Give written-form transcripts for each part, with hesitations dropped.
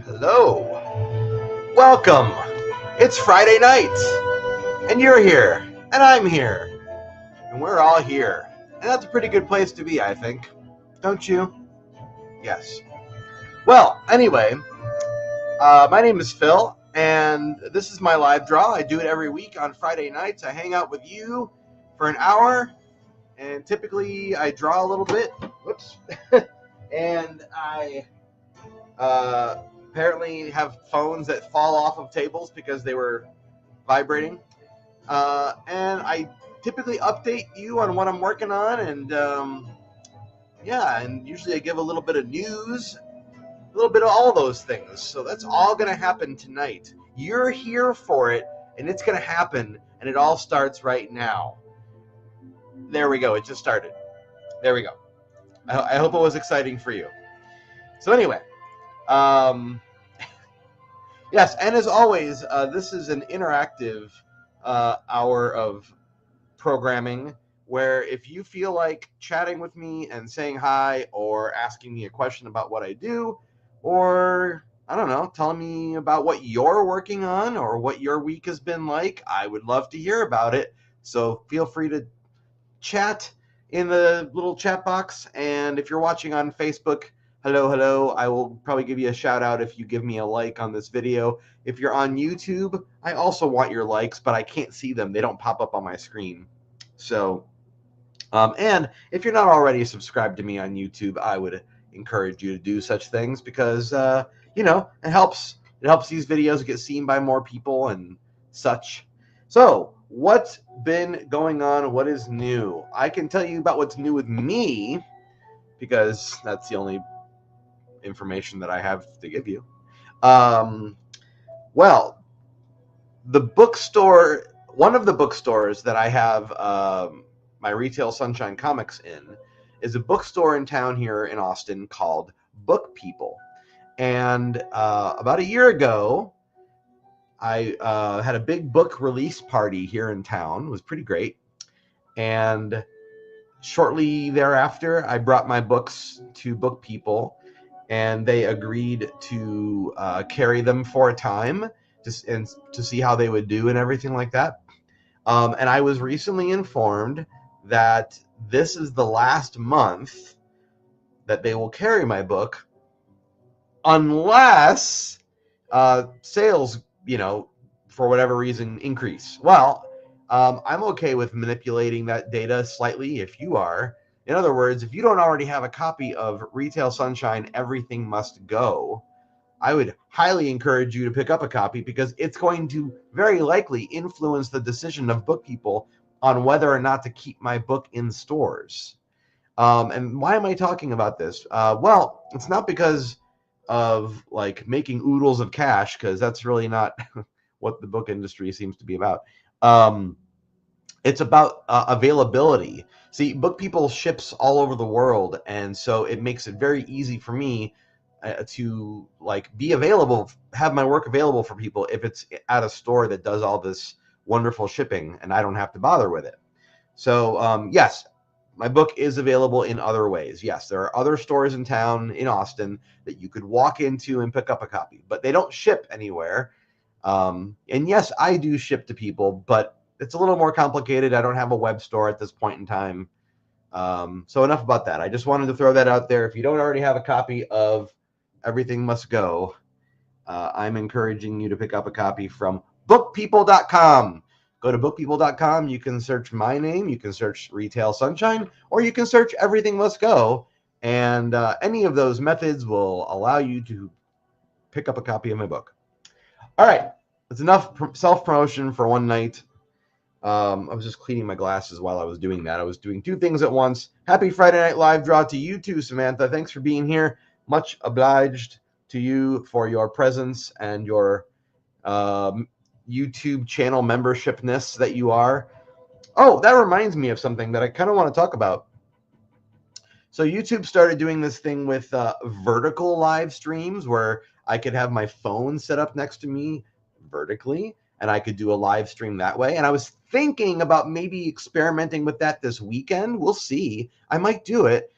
Hello. Welcome. It's Friday night. And you're here. And I'm here. And we're all here. And that's a pretty good place to be, I think. Don't you? Yes. Well, anyway, my name is Phil, and this is my live draw. I do it every week on Friday nights. I hang out with you for an hour, and typically I draw a little bit. Whoops. And I apparently have phones that fall off of tables because they were vibrating. And I typically update you on what I'm working on, and and usually I give a little bit of news, a little bit of all those things. So that's all going to happen tonight. You're here for it, and it's going to happen, and it all starts right now. There we go. It just started. There we go. I hope it was exciting for you. So anyway, yes, and as always, this is an interactive hour of programming where if you feel like chatting with me and saying hi or asking me a question about what I do, or I don't know, telling me about what you're working on or what your week has been like, I would love to hear about it. So feel free to chat in the little chat box. And if you're watching on Facebook, hello. I will probably give you a shout out if you give me a like on this video. If you're on YouTube, I also want your likes, but I can't see them. They don't pop up on my screen. So, and if you're not already subscribed to me on YouTube, I would encourage you to do such things because, it helps these videos get seen by more people and such. So, what's been going on? What is new? I can tell you about what's new with me because that's the only information that I have to give you. Well, the bookstore, one of the bookstores that I have my Retail Sunshine Comics in is a bookstore in town here in Austin called Book People. And about a year ago, I had a big book release party here in town. It was pretty great. And shortly thereafter, I brought my books to Book People, and they agreed to carry them for a time to see how they would do and everything like that. And I was recently informed that this is the last month that they will carry my book unless sales, for whatever reason, increase. Well, I'm okay with manipulating that data slightly if you are. In other words, if you don't already have a copy of Retail Sunshine, Everything Must Go, I would highly encourage you to pick up a copy because it's going to very likely influence the decision of Book People on whether or not to keep my book in stores. And why am I talking about this? Well, it's not because of like making oodles of cash, because that's really not what the book industry seems to be about. It's about availability. See, Book People ships all over the world, and so it makes it very easy for me to be available, have my work available for people if it's at a store that does all this wonderful shipping, and I don't have to bother with it. So, yes, my book is available in other ways. Yes, there are other stores in town in Austin that you could walk into and pick up a copy, but they don't ship anywhere. And yes, I do ship to people, but it's a little more complicated. I don't have a web store at this point in time. So enough about that. I just wanted to throw that out there. If you don't already have a copy of Everything Must Go, I'm encouraging you to pick up a copy from bookpeople.com. Go to bookpeople.com. You can search my name. You can search Retail Sunshine, or you can search Everything Must Go. And any of those methods will allow you to pick up a copy of my book. All right. That's enough self-promotion for one night. I was just cleaning my glasses while I was doing that. I was doing two things at once. Happy Friday Night Live Draw to you too, Samantha. Thanks for being here. Much obliged to you for your presence and your YouTube channel membershipness that you are. Oh, that reminds me of something that I kind of want to talk about. So YouTube started doing this thing with vertical live streams where I could have my phone set up next to me vertically, and I could do a live stream that way. And I was thinking about maybe experimenting with that this weekend. We'll see. I might do it.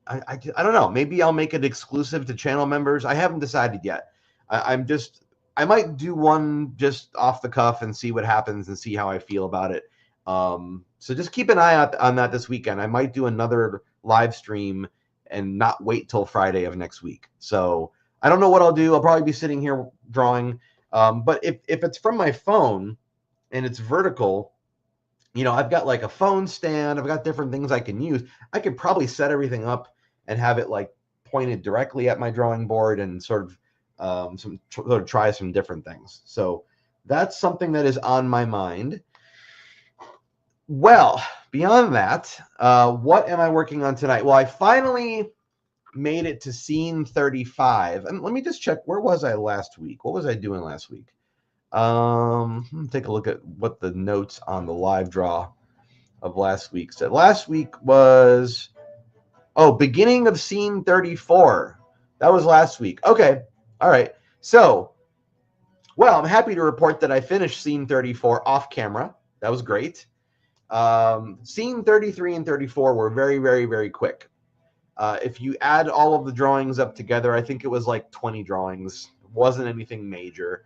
I don't know. Maybe I'll make it exclusive to channel members. I haven't decided yet. I'm just I might do one just off the cuff and see what happens and see how I feel about it. So just keep an eye out on that this weekend. I might do another live stream and not wait till Friday of next week. So I don't know what I'll do. I'll probably be sitting here drawing. But if it's from my phone and it's vertical, I've got like a phone stand. I've got different things I can use. I could probably set everything up and have it like pointed directly at my drawing board and sort of try some different things. So that's something that is on my mind. Well, beyond that, what am I working on tonight? Well, I finally made it to scene 35. And let me just check. Where was I last week? What was I doing last week? Take a look at what the notes on the live draw of last week said. Last week was, beginning of scene 34. That was last week. Okay. All right. So, well, I'm happy to report that I finished scene 34 off camera. That was great. Scene 33 and 34 were very, very, very quick. If you add all of the drawings up together, I think it was like 20 drawings. It wasn't anything major.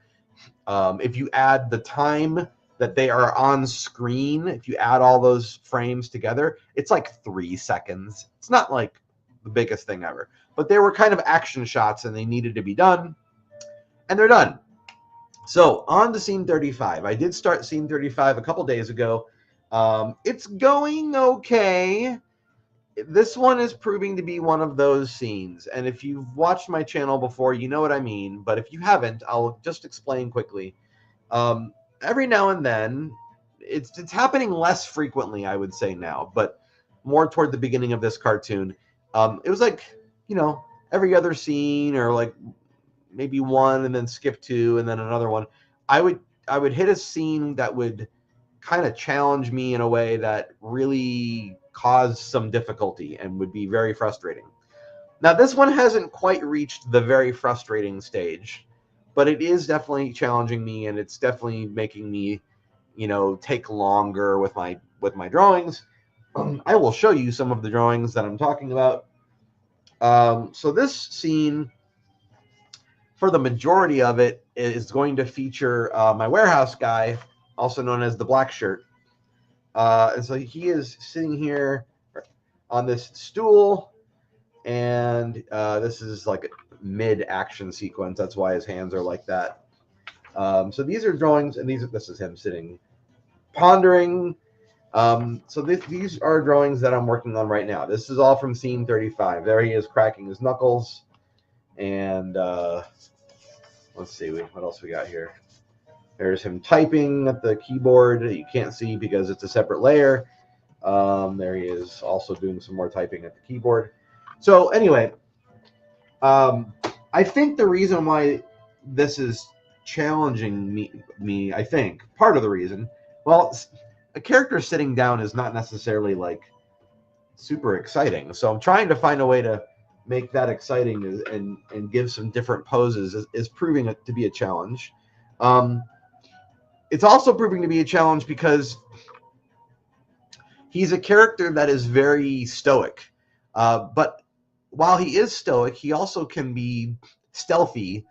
If you add the time that they are on screen, if you add all those frames together, it's like 3 seconds. It's not like the biggest thing ever, but they were kind of action shots and they needed to be done, and they're done. So on to scene 35. I did start scene 35 a couple days ago. It's going okay. This one is proving to be one of those scenes, and if you've watched my channel before, you know what I mean, but if you haven't, I'll just explain quickly. Every now and then, it's happening less frequently, I would say now, but more toward the beginning of this cartoon. It was like, every other scene, or like maybe one and then skip two and then another one. I would hit a scene that would kind of challenge me in a way that really caused some difficulty and would be very frustrating. Now, this one hasn't quite reached the very frustrating stage, but it is definitely challenging me, and it's definitely making me, take longer with my drawings. I will show you some of the drawings that I'm talking about. So this scene, for the majority of it, is going to feature my warehouse guy, also known as the Black Shirt. And so he is sitting here on this stool, and this is like a mid-action sequence. That's why his hands are like that. So these are drawings, and this is him sitting, pondering. So these are drawings that I'm working on right now. This is all from scene 35. There he is cracking his knuckles, and let's see, what else we got here. There's him typing at the keyboard. You can't see because it's a separate layer. There he is also doing some more typing at the keyboard. So anyway, I think the reason why this is challenging me, I think, part of the reason, well, a character sitting down is not necessarily like super exciting. So I'm trying to find a way to make that exciting and give some different poses is proving it to be a challenge. It's also proving to be a challenge because he's a character that is very stoic. But while he is stoic, he also can be stealthy.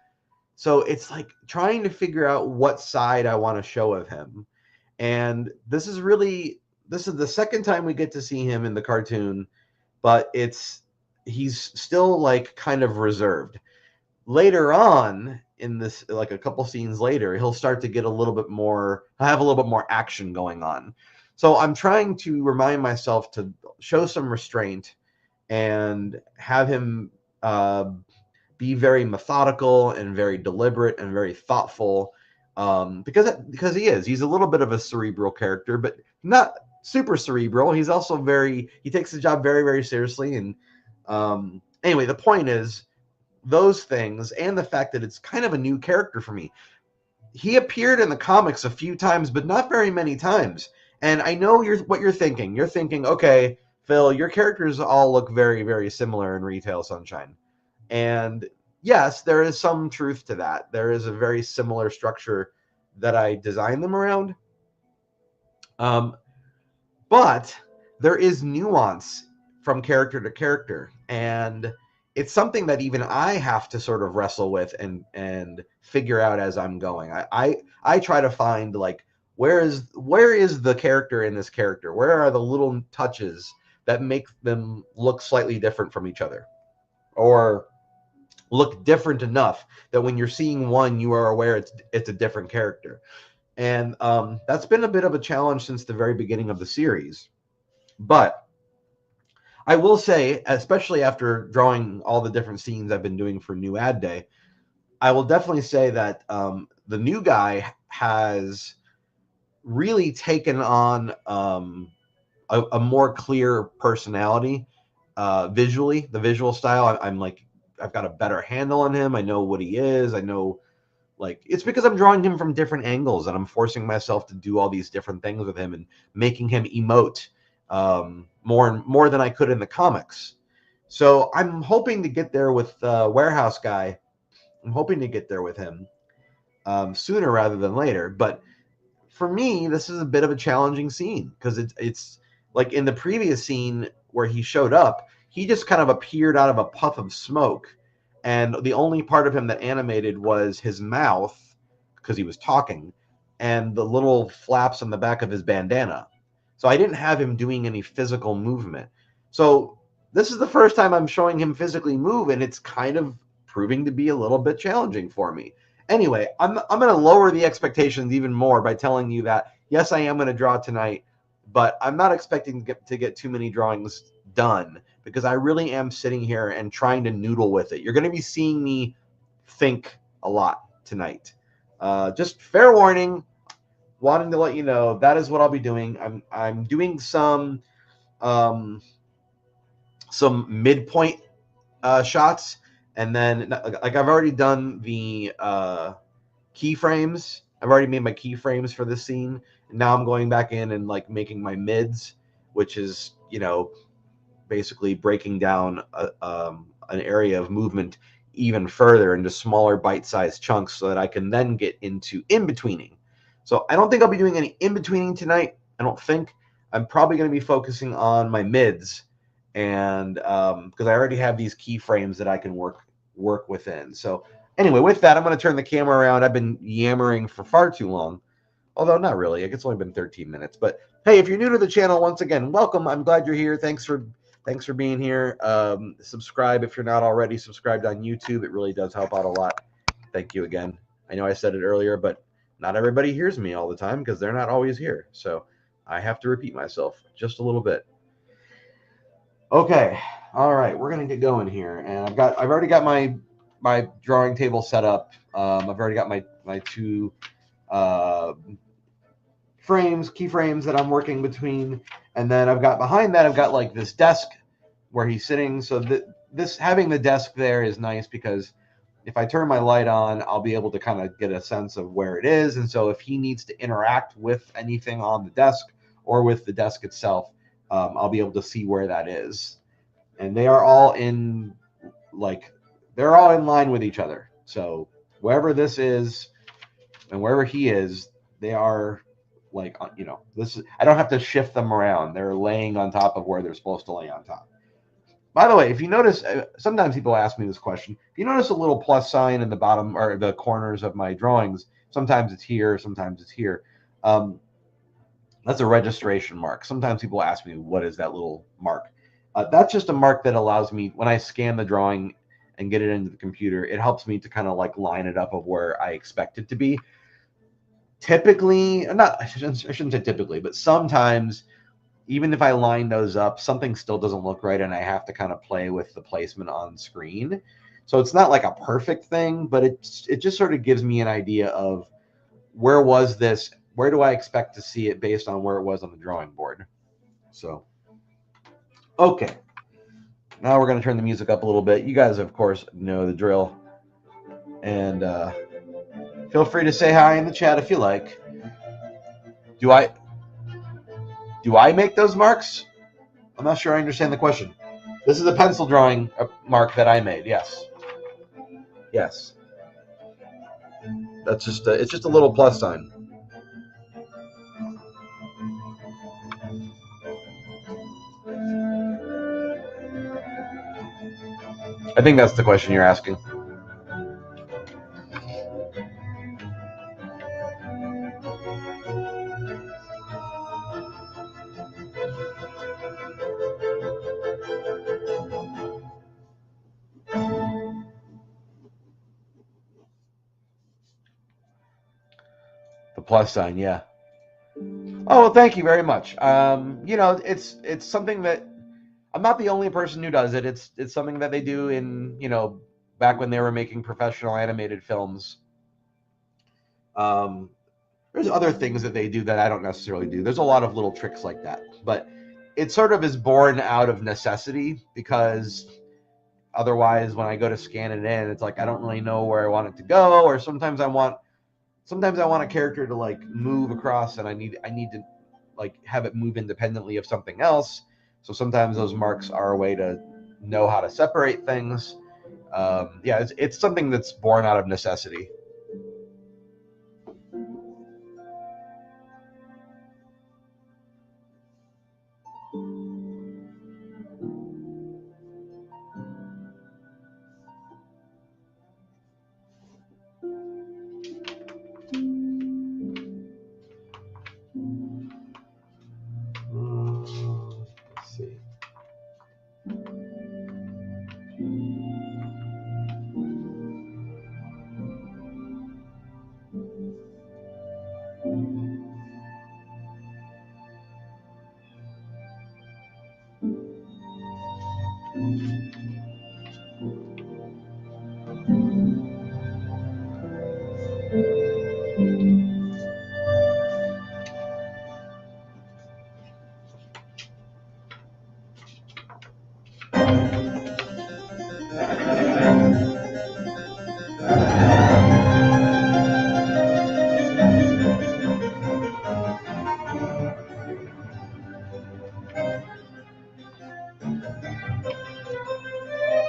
So it's like trying to figure out what side I want to show of him. And this is the second time we get to see him in the cartoon, but he's still like kind of reserved. Later on in this, like a couple scenes later, he'll start to get he'll have a little bit more action going on. So I'm trying to remind myself to show some restraint and have him be very methodical and very deliberate and very thoughtful, because he's a little bit of a cerebral character, but not super cerebral. He's also he takes the job very, very seriously. And anyway, the point is, those things and the fact that it's kind of a new character for me. He appeared in the comics a few times, but not very many times. And I know what you're thinking. You're thinking, okay, Phil, your characters all look very, very similar in Retail Sunshine. And yes, there is some truth to that. There is a very similar structure that I designed them around. But there is nuance from character to character, and it's something that even I have to sort of wrestle with and figure out as I'm going. I try to find like where is the character in this character? Where are the little touches that make them look slightly different from each other, or look different enough that when you're seeing one, you are aware it's a different character. And that's been a bit of a challenge since the very beginning of the series. But I will say, especially after drawing all the different scenes I've been doing for New Ad Day, I will definitely say that the new guy has really taken on a more clear personality visually, the visual style. I'm like, I've got a better handle on him. I know what he is. I know, like, it's because I'm drawing him from different angles and I'm forcing myself to do all these different things with him and making him emote more than I could in the comics. So I'm hoping to get there with Warehouse Guy. I'm hoping to get there with him sooner rather than later. But for me, this is a bit of a challenging scene because it's like in the previous scene where he showed up, he just kind of appeared out of a puff of smoke, and the only part of him that animated was his mouth because he was talking and the little flaps on the back of his bandana. So I didn't have him doing any physical movement. So this is the first time I'm showing him physically move, and it's kind of proving to be a little bit challenging for me. Anyway, I'm going to lower the expectations even more by telling you that, yes, I am going to draw tonight, but I'm not expecting to get too many drawings done because I really am sitting here and trying to noodle with it. You're going to be seeing me think a lot tonight. Just fair warning, wanting to let you know that is what I'll be doing. I'm doing some midpoint shots, and then like I've already done the keyframes. I've already made my keyframes for this scene. And now I'm going back in and like making my mids, which is, you know, basically breaking down an area of movement even further into smaller bite-sized chunks so that I can then get into in-betweening. So I don't think I'll be doing any in-betweening tonight. I don't think. I'm probably going to be focusing on my mids, and because I already have these keyframes that I can work within. So anyway, with that, I'm going to turn the camera around. I've been yammering for far too long, although not really. It's only been 13 minutes. But hey, if you're new to the channel, once again, welcome. I'm glad you're here. Thanks for being here. Subscribe if you're not already subscribed on YouTube. It really does help out a lot. Thank you again. I know I said it earlier, but not everybody hears me all the time because they're not always here. So I have to repeat myself just a little bit. Okay, all right, we're gonna get going here, and I've already got my drawing table set up. I've already got my two keyframes that I'm working between, and then I've got behind that I've got like this desk where he's sitting. So this having the desk there is nice because if I turn my light on, I'll be able to kind of get a sense of where it is. And so if he needs to interact with anything on the desk or with the desk itself, I'll be able to see where that is. And they are all they're all in line with each other. So wherever this is and wherever he is, they are like, you know, I don't have to shift them around. They're laying on top of where they're supposed to lay on top. By the way, if you notice, sometimes people ask me this question. If you notice a little plus sign in the bottom or the corners of my drawings, sometimes it's here, sometimes it's here. That's a registration mark. Sometimes people ask me, what is that little mark? That's just a mark that allows me, when I scan the drawing and get it into the computer, it helps me to kind of like line it up of where I expect it to be. Typically, I shouldn't say typically, but sometimes, even if I line those up, something still doesn't look right, and I have to kind of play with the placement on screen. So it's not like a perfect thing, but it just sort of gives me an idea of where was this, where do I expect to see it based on where it was on the drawing board. So, okay. Now we're going to turn the music up a little bit. You guys, of course, know the drill. And feel free to say hi in the chat if you like. Do I make those marks? I'm not sure I understand the question. This is a pencil drawing mark that I made. Yes. Yes. That's just it's just a little plus sign. I think that's the question you're asking. The plus sign, yeah. Oh, well, thank you very much. It's something that I'm not the only person who does it. It's something that they do in back when they were making professional animated films. Um, there's other things that they do that I don't necessarily do. There's a lot of little tricks like that, but it sort of is born out of necessity because otherwise, when I go to scan it in, it's like I don't really know where I want it to go, or sometimes I want a character to like move across, and I need to like have it move independently of something else. So sometimes those marks are a way to know how to separate things. Yeah, it's something that's born out of necessity. Let's see.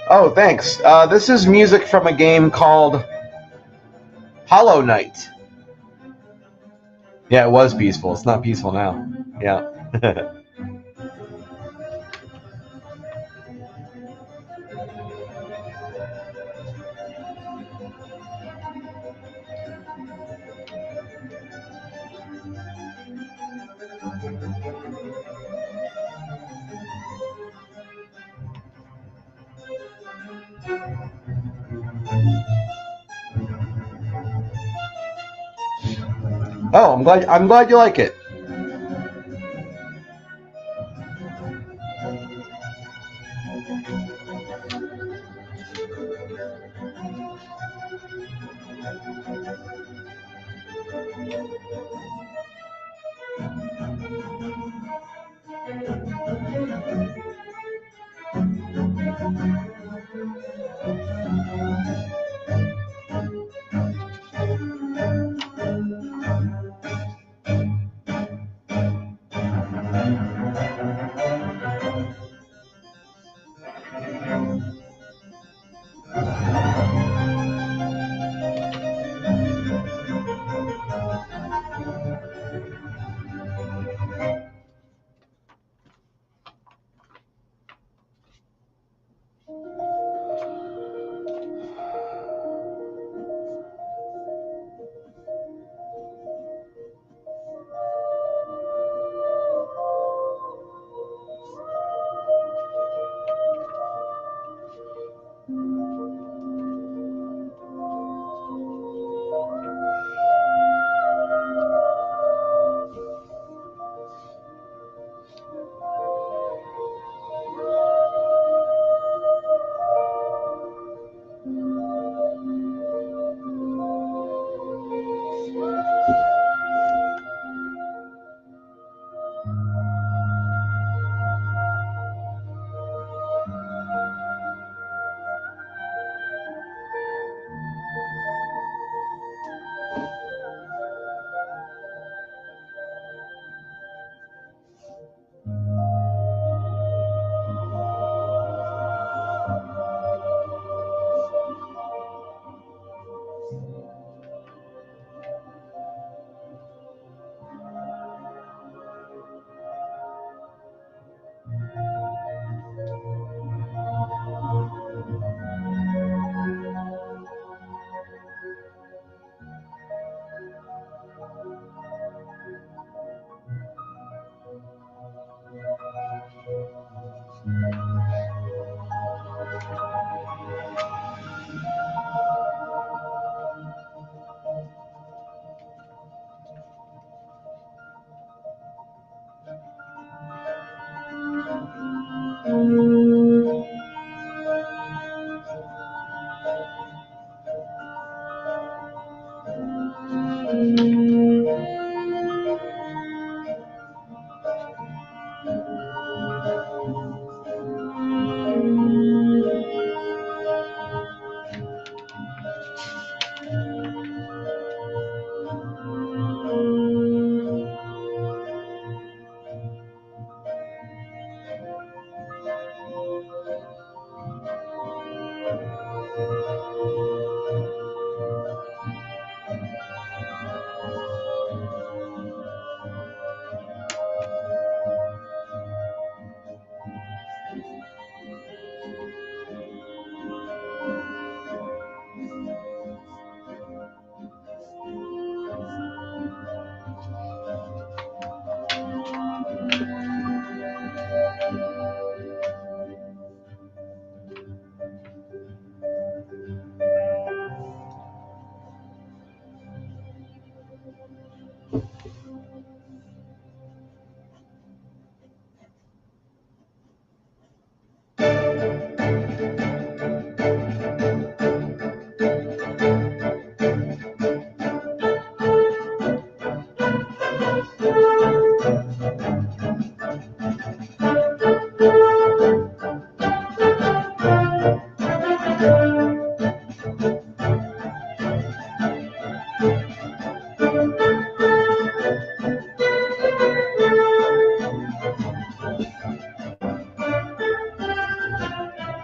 Oh, thanks. This is music from a game called Hollow Knight. Yeah, it was peaceful. It's not peaceful now. Yeah. Oh, I'm glad you like it.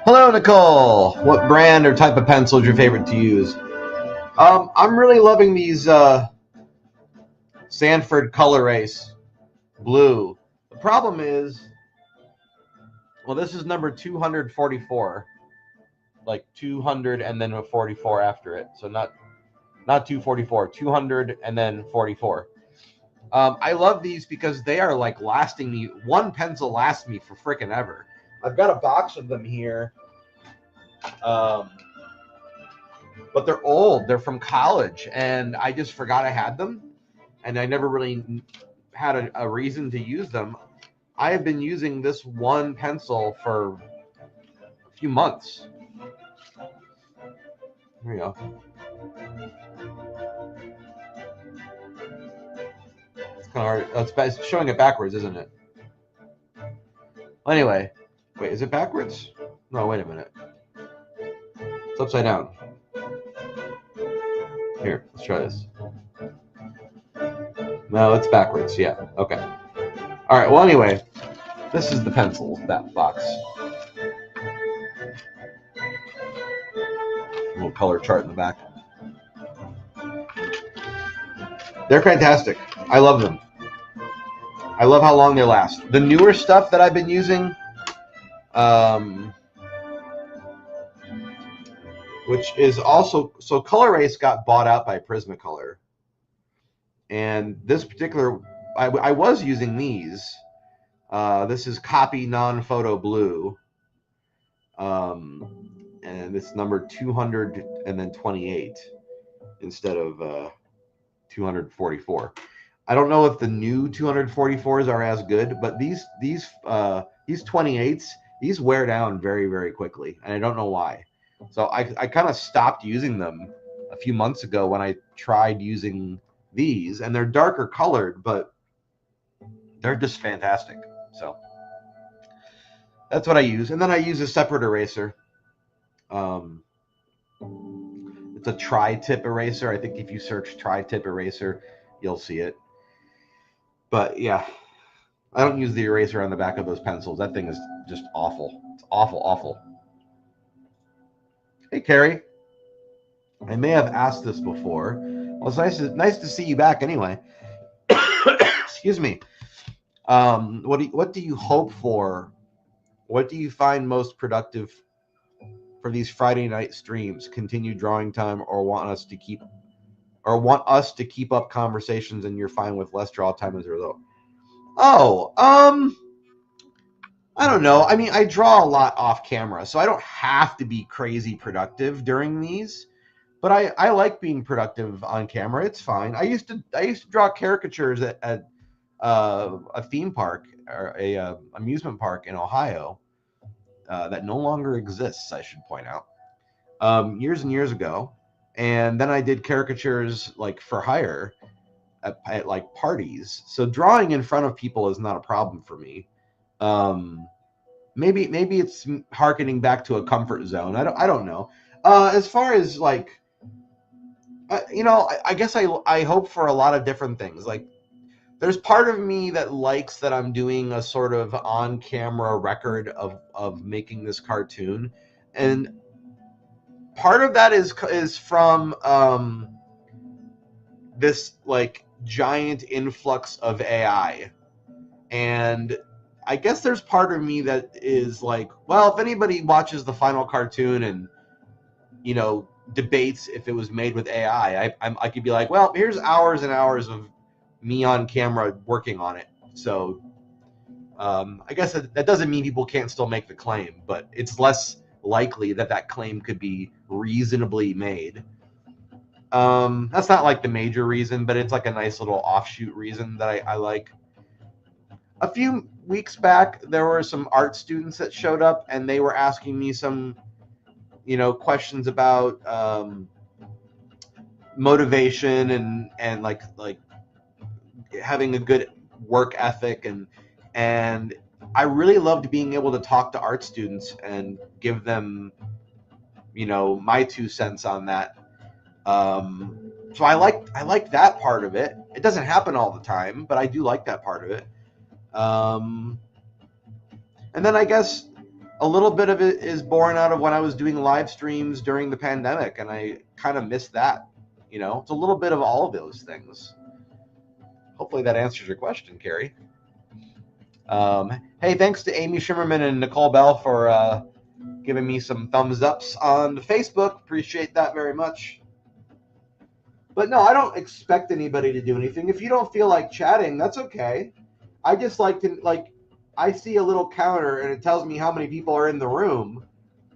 Hello, Nicole. What brand or type of pencil is your favorite to use? I'm really loving these Sanford Color Ace Blue. The problem is, well, this is number 244, like 200 and then a 44 after it. So not 244, 200 and then 44. I love these because they are like lasting me. One pencil lasts me for freaking ever. I've got a box of them here. But they're old. They're from college, and I just forgot I had them, and I never really had a reason to use them. I have been using this one pencil for a few months. There you go. It's kind of hard. It's showing it backwards, isn't it? Well, anyway, wait, is it backwards? No, wait a minute. It's upside down. Here, let's try this. No, it's backwards. Yeah. Okay. All right. Well, anyway, this is the pencil, that box. A little color chart in the back. They're fantastic. I love them. I love how long they last. The newer stuff that I've been using, which is also, so Color Ace got bought out by Prismacolor. And this particular, I was using these. This is Copy Non-Photo Blue. And it's number 228 instead of 244. I don't know if the new 244s are as good, but these 28s, these wear down very, very quickly, and I don't know why. So I kind of stopped using them a few months ago when I tried using these, and they're darker colored, but they're just fantastic. So that's what I use. And then I use a separate eraser. It's a tri-tip eraser. I think if you search tri-tip eraser, you'll see it. But yeah, I don't use the eraser on the back of those pencils. That thing is just awful. It's awful, awful. Hey, Carrie. I may have asked this before. Well, it's nice to see you back anyway. Excuse me. What do you hope for? What do you find most productive for these Friday night streams? Continue drawing time, or want us to keep up conversations and you're fine with less draw time as a result? Oh, I don't know. I mean, I draw a lot off camera, so I don't have to be crazy productive during these. But I like being productive on camera. It's fine. I used to draw caricatures at a theme park or a amusement park in Ohio that no longer exists, I should point out, years and years ago. And then I did caricatures like for hire at like parties. So drawing in front of people is not a problem for me. Maybe it's harkening back to a comfort zone. I don't know. As far as like, I guess I hope for a lot of different things. Like, there's part of me that likes that I'm doing a sort of on-camera record of making this cartoon, and part of that is from this like giant influx of AI, and I guess there's part of me that is like, well, if anybody watches the final cartoon and debates if it was made with AI, I could be like, well, here's hours and hours of me on camera working on it. So I guess that doesn't mean people can't still make the claim, but it's less likely that claim could be reasonably made. That's not like the major reason, but it's like a nice little offshoot reason that I like. A few weeks back, there were some art students that showed up, and they were asking me some questions about motivation and like having a good work ethic, and I really loved being able to talk to art students and give them my 2 cents on that. So I like that part of it. It doesn't happen all the time, but I do like that part of it. And then I guess a little bit of it is born out of when I was doing live streams during the pandemic, and I kind of missed that. It's a little bit of all of those things. Hopefully that answers your question, Carrie. Hey, thanks to Amy Shimmerman and Nicole Bell for giving me some thumbs ups on Facebook. Appreciate that very much. But no, I don't expect anybody to do anything. If you don't feel like chatting, that's okay. I just I see a little counter and it tells me how many people are in the room.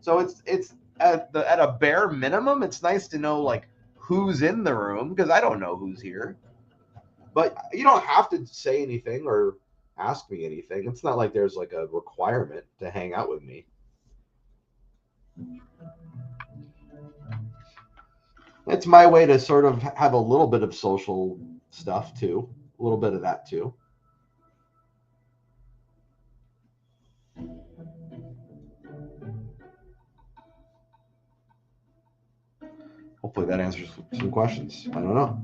So it's at a bare minimum, it's nice to know like who's in the room, because I don't know who's here. But you don't have to say anything or ask me anything. It's not like there's like a requirement to hang out with me. It's my way to sort of have a little bit of social stuff too, a little bit of that too. Hopefully that answers some questions. I don't know.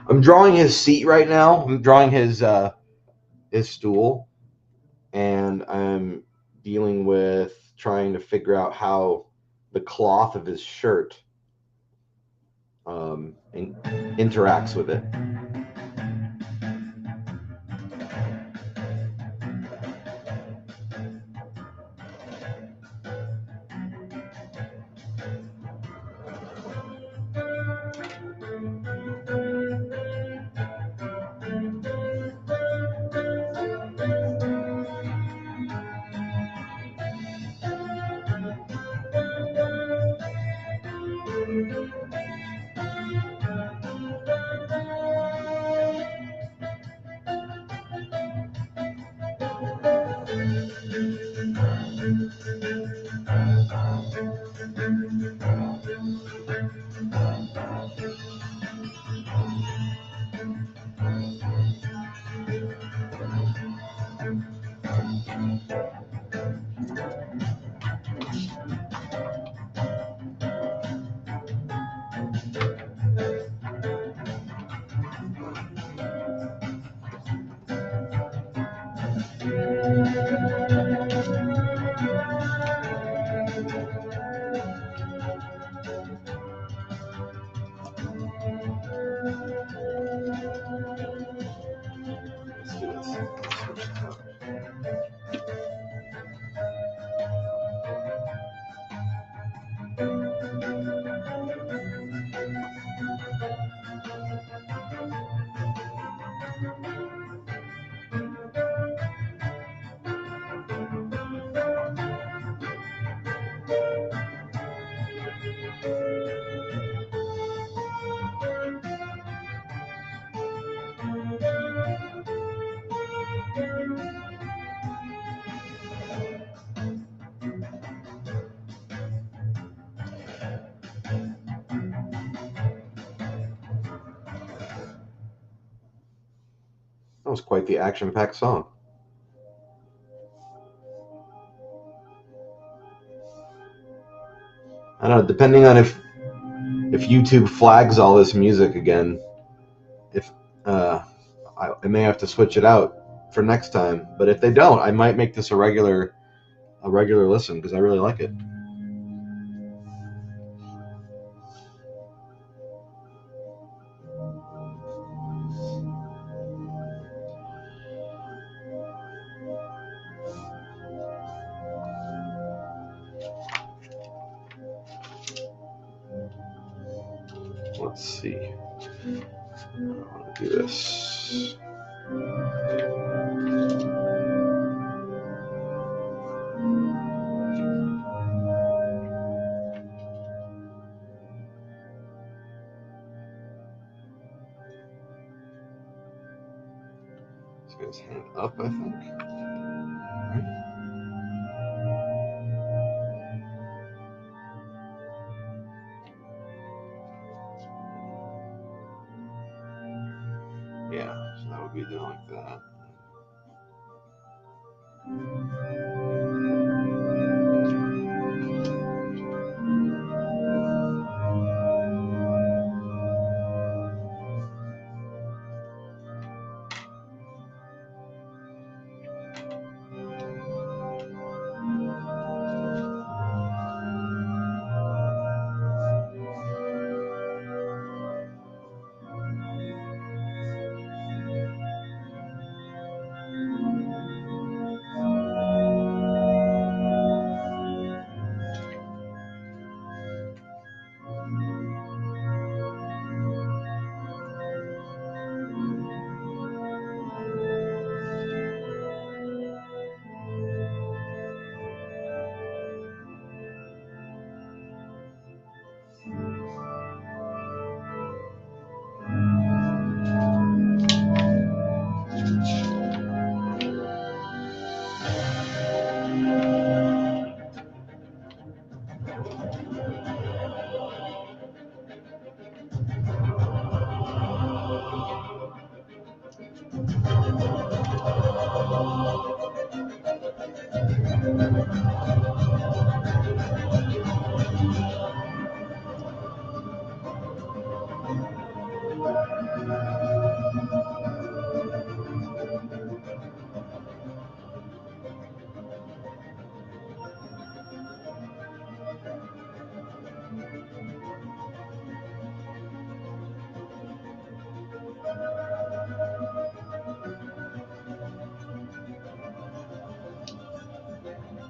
I'm drawing his seat right now. I'm drawing his stool, and I'm dealing with trying to figure out how the cloth of his shirt interacts with it. That was quite the action-packed song. I don't know, depending on if YouTube flags all this music again, if I may have to switch it out for next time. But if they don't, I might make this a regular listen because I really like it. Let's see. I want to do this. Let's get his hand up, I think. Yeah, so that would be doing like that.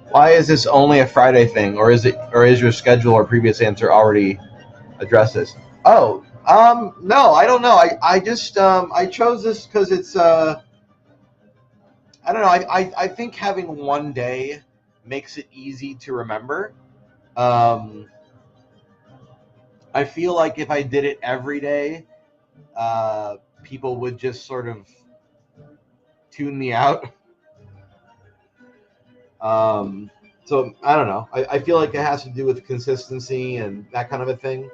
Why is this only a Friday thing, or is your schedule or previous answer already address this? Oh, no, I don't know. I just I chose this because it's I don't know. I think having one day makes it easy to remember. I feel like if I did it every day, people would just sort of tune me out. So I don't know. I feel like it has to do with consistency and that kind of a thing.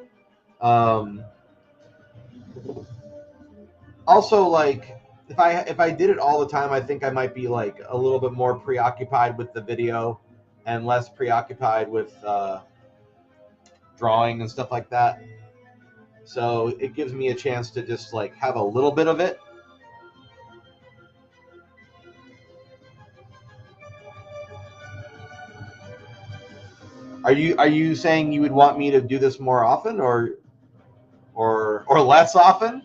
Also, like if I did it all the time, I think I might be like a little bit more preoccupied with the video and less preoccupied with drawing and stuff like that. So it gives me a chance to just like have a little bit of it. Are you saying you would want me to do this more often or less often?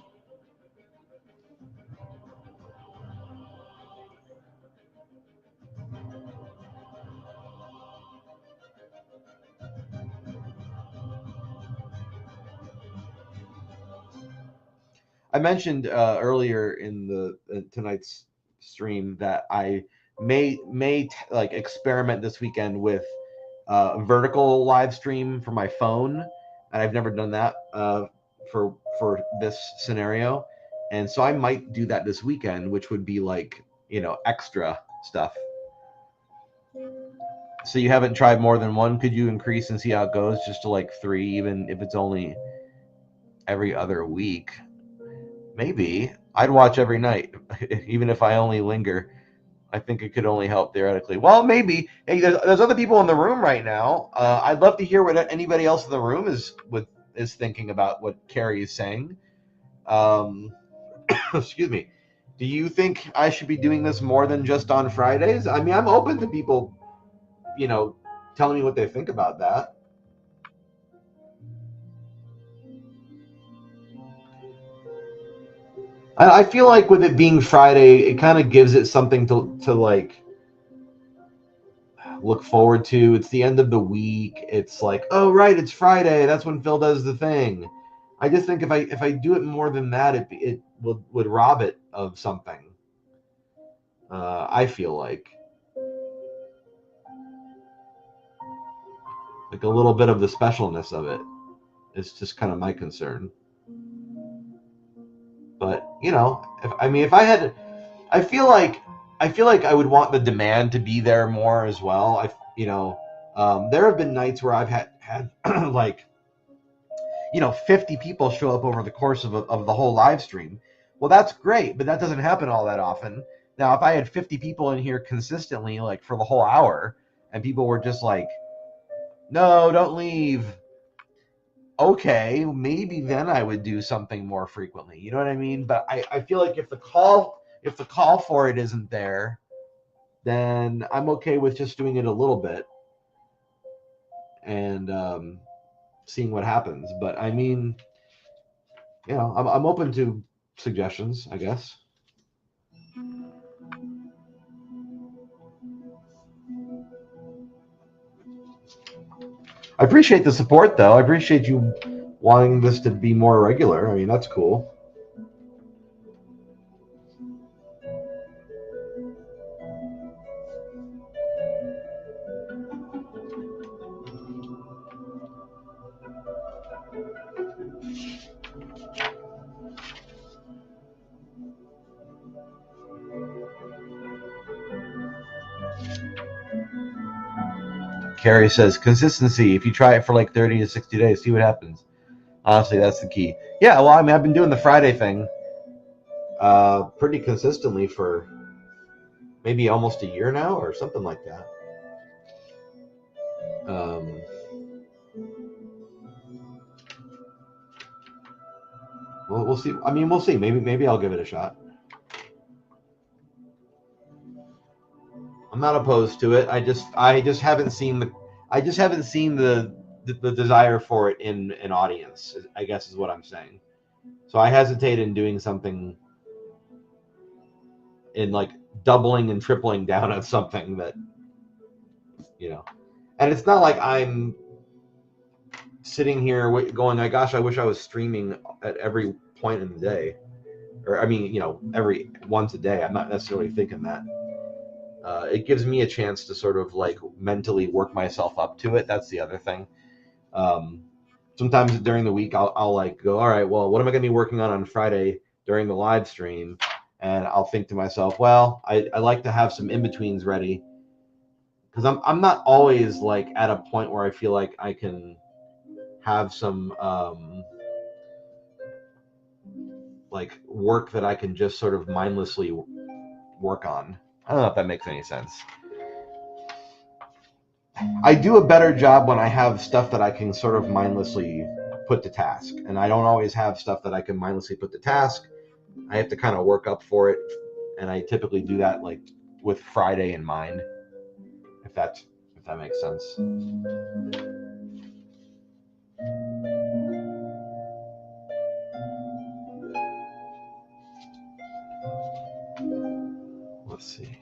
I mentioned earlier in the tonight's stream that I may like experiment this weekend with vertical live stream from my phone, and I've never done that for this scenario, and so I might do that this weekend, which would be like extra stuff. So you haven't tried more than one? Could you increase and see how it goes just to like 3, even if it's only every other week? Maybe. I'd watch every night, even if I only linger. I think it could only help theoretically. Well, maybe. Hey, there's other people in the room right now. I'd love to hear what anybody else in the room is thinking about what Carrie is saying. Excuse me. Do you think I should be doing this more than just on Fridays? I mean, I'm open to people, telling me what they think about that. I feel like with it being Friday, it kind of gives it something to like look forward to. It's the end of the week. It's like, oh right, it's Friday. That's when Phil does the thing. I just think if I do it more than that, it would rob it of something. I feel like a little bit of the specialness of it is just kind of my concern. But if I had, I feel like I would want the demand to be there more as well. There have been nights where I've had like 50 people show up over the course of the whole live stream. Well, that's great, but that doesn't happen all that often. Now, if I had 50 people in here consistently, like for the whole hour, and people were just like, no, don't leave. Okay, maybe then I would do something more frequently. You know what I mean? But I feel like if the call for it isn't there, then I'm okay with just doing it a little bit and seeing what happens. But I mean, I'm open to suggestions, I guess. I appreciate the support, though. I appreciate you wanting this to be more regular. I mean, that's cool. Carrie says consistency. If you try it for like 30 to 60 days, see what happens. Honestly, that's the key. Yeah, well, I mean, I've been doing the Friday thing pretty consistently for maybe almost a year now or something like that. We'll see. I mean, we'll see. Maybe I'll give it a shot. I'm not opposed to it. I just haven't seen the desire for it in an audience, I guess is what I'm saying. So I hesitate in doing something in like doubling and tripling down on something that and it's not like I'm sitting here going, "My gosh, I wish I was streaming at every point in the day," or I mean, every once a day. I'm not necessarily thinking that. It gives me a chance to sort of like mentally work myself up to it. That's the other thing. Sometimes during the week, I'll like go, all right, well, what am I going to be working on Friday during the live stream? And I'll think to myself, well, I like to have some in betweens ready because I'm not always like at a point where I feel like I can have some like work that I can just sort of mindlessly work on. I don't know if that makes any sense. I do a better job when I have stuff that I can sort of mindlessly put to task, and I don't always have stuff that I can mindlessly put to task. I have to kind of work up for it, and I typically do that like with Friday in mind, if that makes sense. Let's see.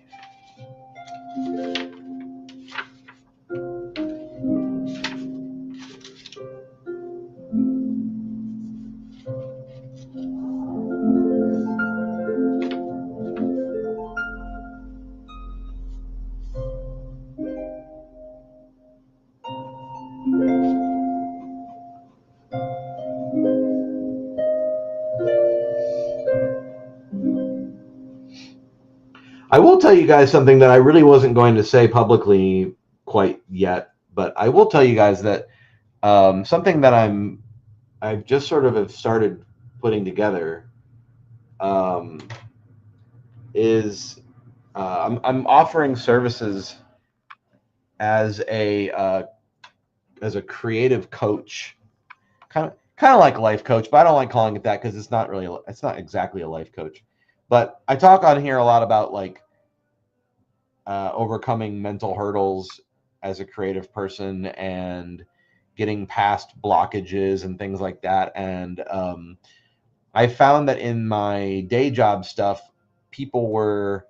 I will tell you guys something that I really wasn't going to say publicly quite yet, but I will tell you guys that something that I've just sort of have started putting together um, is I'm offering services as a creative coach, kind of like a life coach, but I don't like calling it that because it's not exactly a life coach. But I talk on here a lot about like overcoming mental hurdles as a creative person and getting past blockages and things like that. And I found that in my day job stuff, people were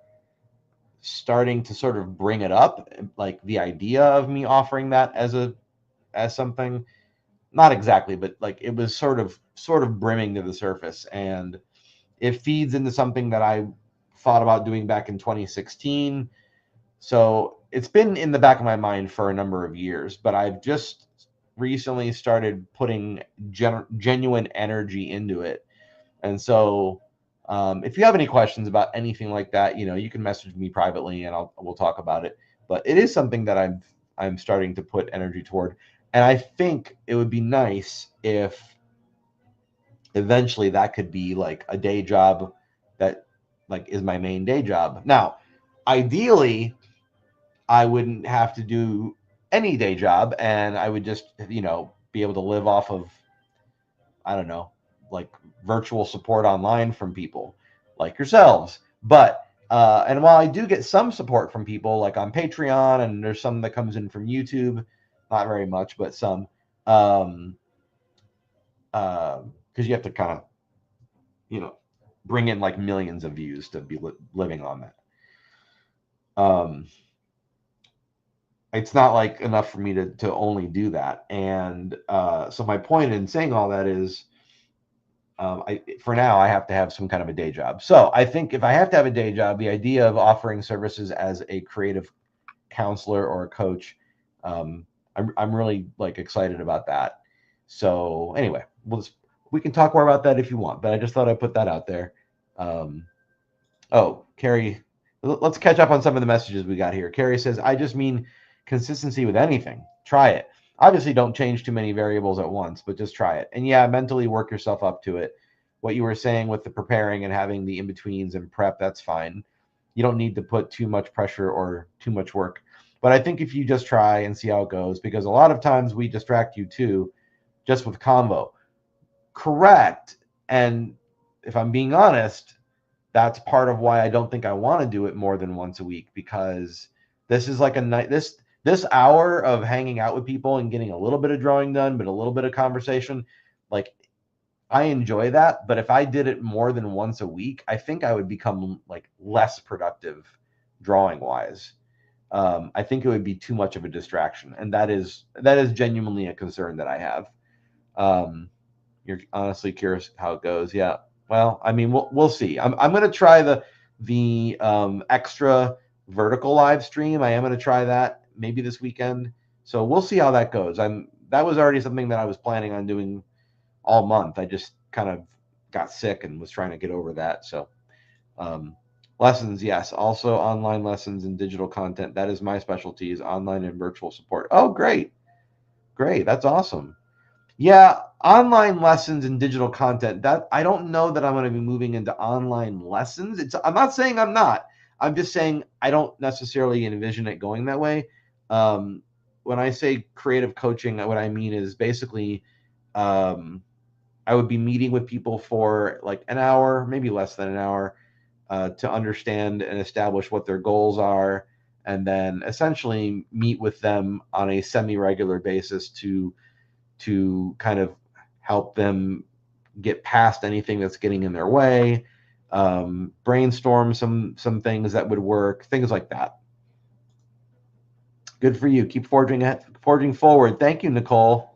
starting to sort of bring it up, like the idea of me offering that as something, not exactly, but like it was sort of brimming to the surface, and it feeds into something that I thought about doing back in 2016. So it's been in the back of my mind for a number of years, but I've just recently started putting genuine energy into it. And so, if you have any questions about anything like that, you can message me privately, and we'll talk about it. But it is something that I'm starting to put energy toward, and I think it would be nice if eventually that could be like a day job that like is my main day job. Now, ideally, I wouldn't have to do any day job, and I would just be able to live off of, I don't know, like virtual support online from people like yourselves. But and while I do get some support from people like on Patreon, and there's some that comes in from YouTube, not very much, but some, um, because you have to kind of you know bring in like millions of views to be living on that. Um, it's not like enough for me to only do that, and so my point in saying all that is, for now, I have to have some kind of a day job. So I think if I have to have a day job, the idea of offering services as a creative counselor or a coach, I'm really like excited about that. So anyway, we can talk more about that if you want, but I just thought I'd put that out there. Um, oh, Carrie, let's catch up on some of the messages we got here. Carrie says, I just mean consistency with anything. Try it. Obviously, don't change too many variables at once, but just try it. And yeah, mentally work yourself up to it. What you were saying with the preparing and having the in-betweens and prep, that's fine. You don't need to put too much pressure or too much work. But I think if you just try and see how it goes, because a lot of times we distract you too, just with combo. Correct. And if I'm being honest, that's part of why I don't think I want to do it more than once a week, because this is like a night this hour of hanging out with people and getting a little bit of drawing done, but a little bit of conversation, like I enjoy that. But if I did it more than once a week, I think I would become like less productive drawing wise. I think it would be too much of a distraction, and that is genuinely a concern that I have. Um, you're honestly curious how it goes. Yeah. Well, I mean, we'll see. I'm gonna try the extra vertical live stream. I am gonna try that maybe this weekend. So we'll see how that goes. That was already something that I was planning on doing all month. I just kind of got sick and was trying to get over that. So um, lessons, yes. Also online lessons and digital content. That is my specialty, is online and virtual support. Oh, great. Great. That's awesome. Yeah, online lessons and digital content. That I don't know that I'm going to be moving into online lessons. I'm not saying I'm not. I'm just saying I don't necessarily envision it going that way. Um, when I say creative coaching, what I mean is basically, um, I would be meeting with people for like an hour, maybe less than an hour, to understand and establish what their goals are, and then essentially meet with them on a semi-regular basis to kind of help them get past anything that's getting in their way, brainstorm some things that would work, things like that. Good for you. Keep forging forward. Thank you, Nicole.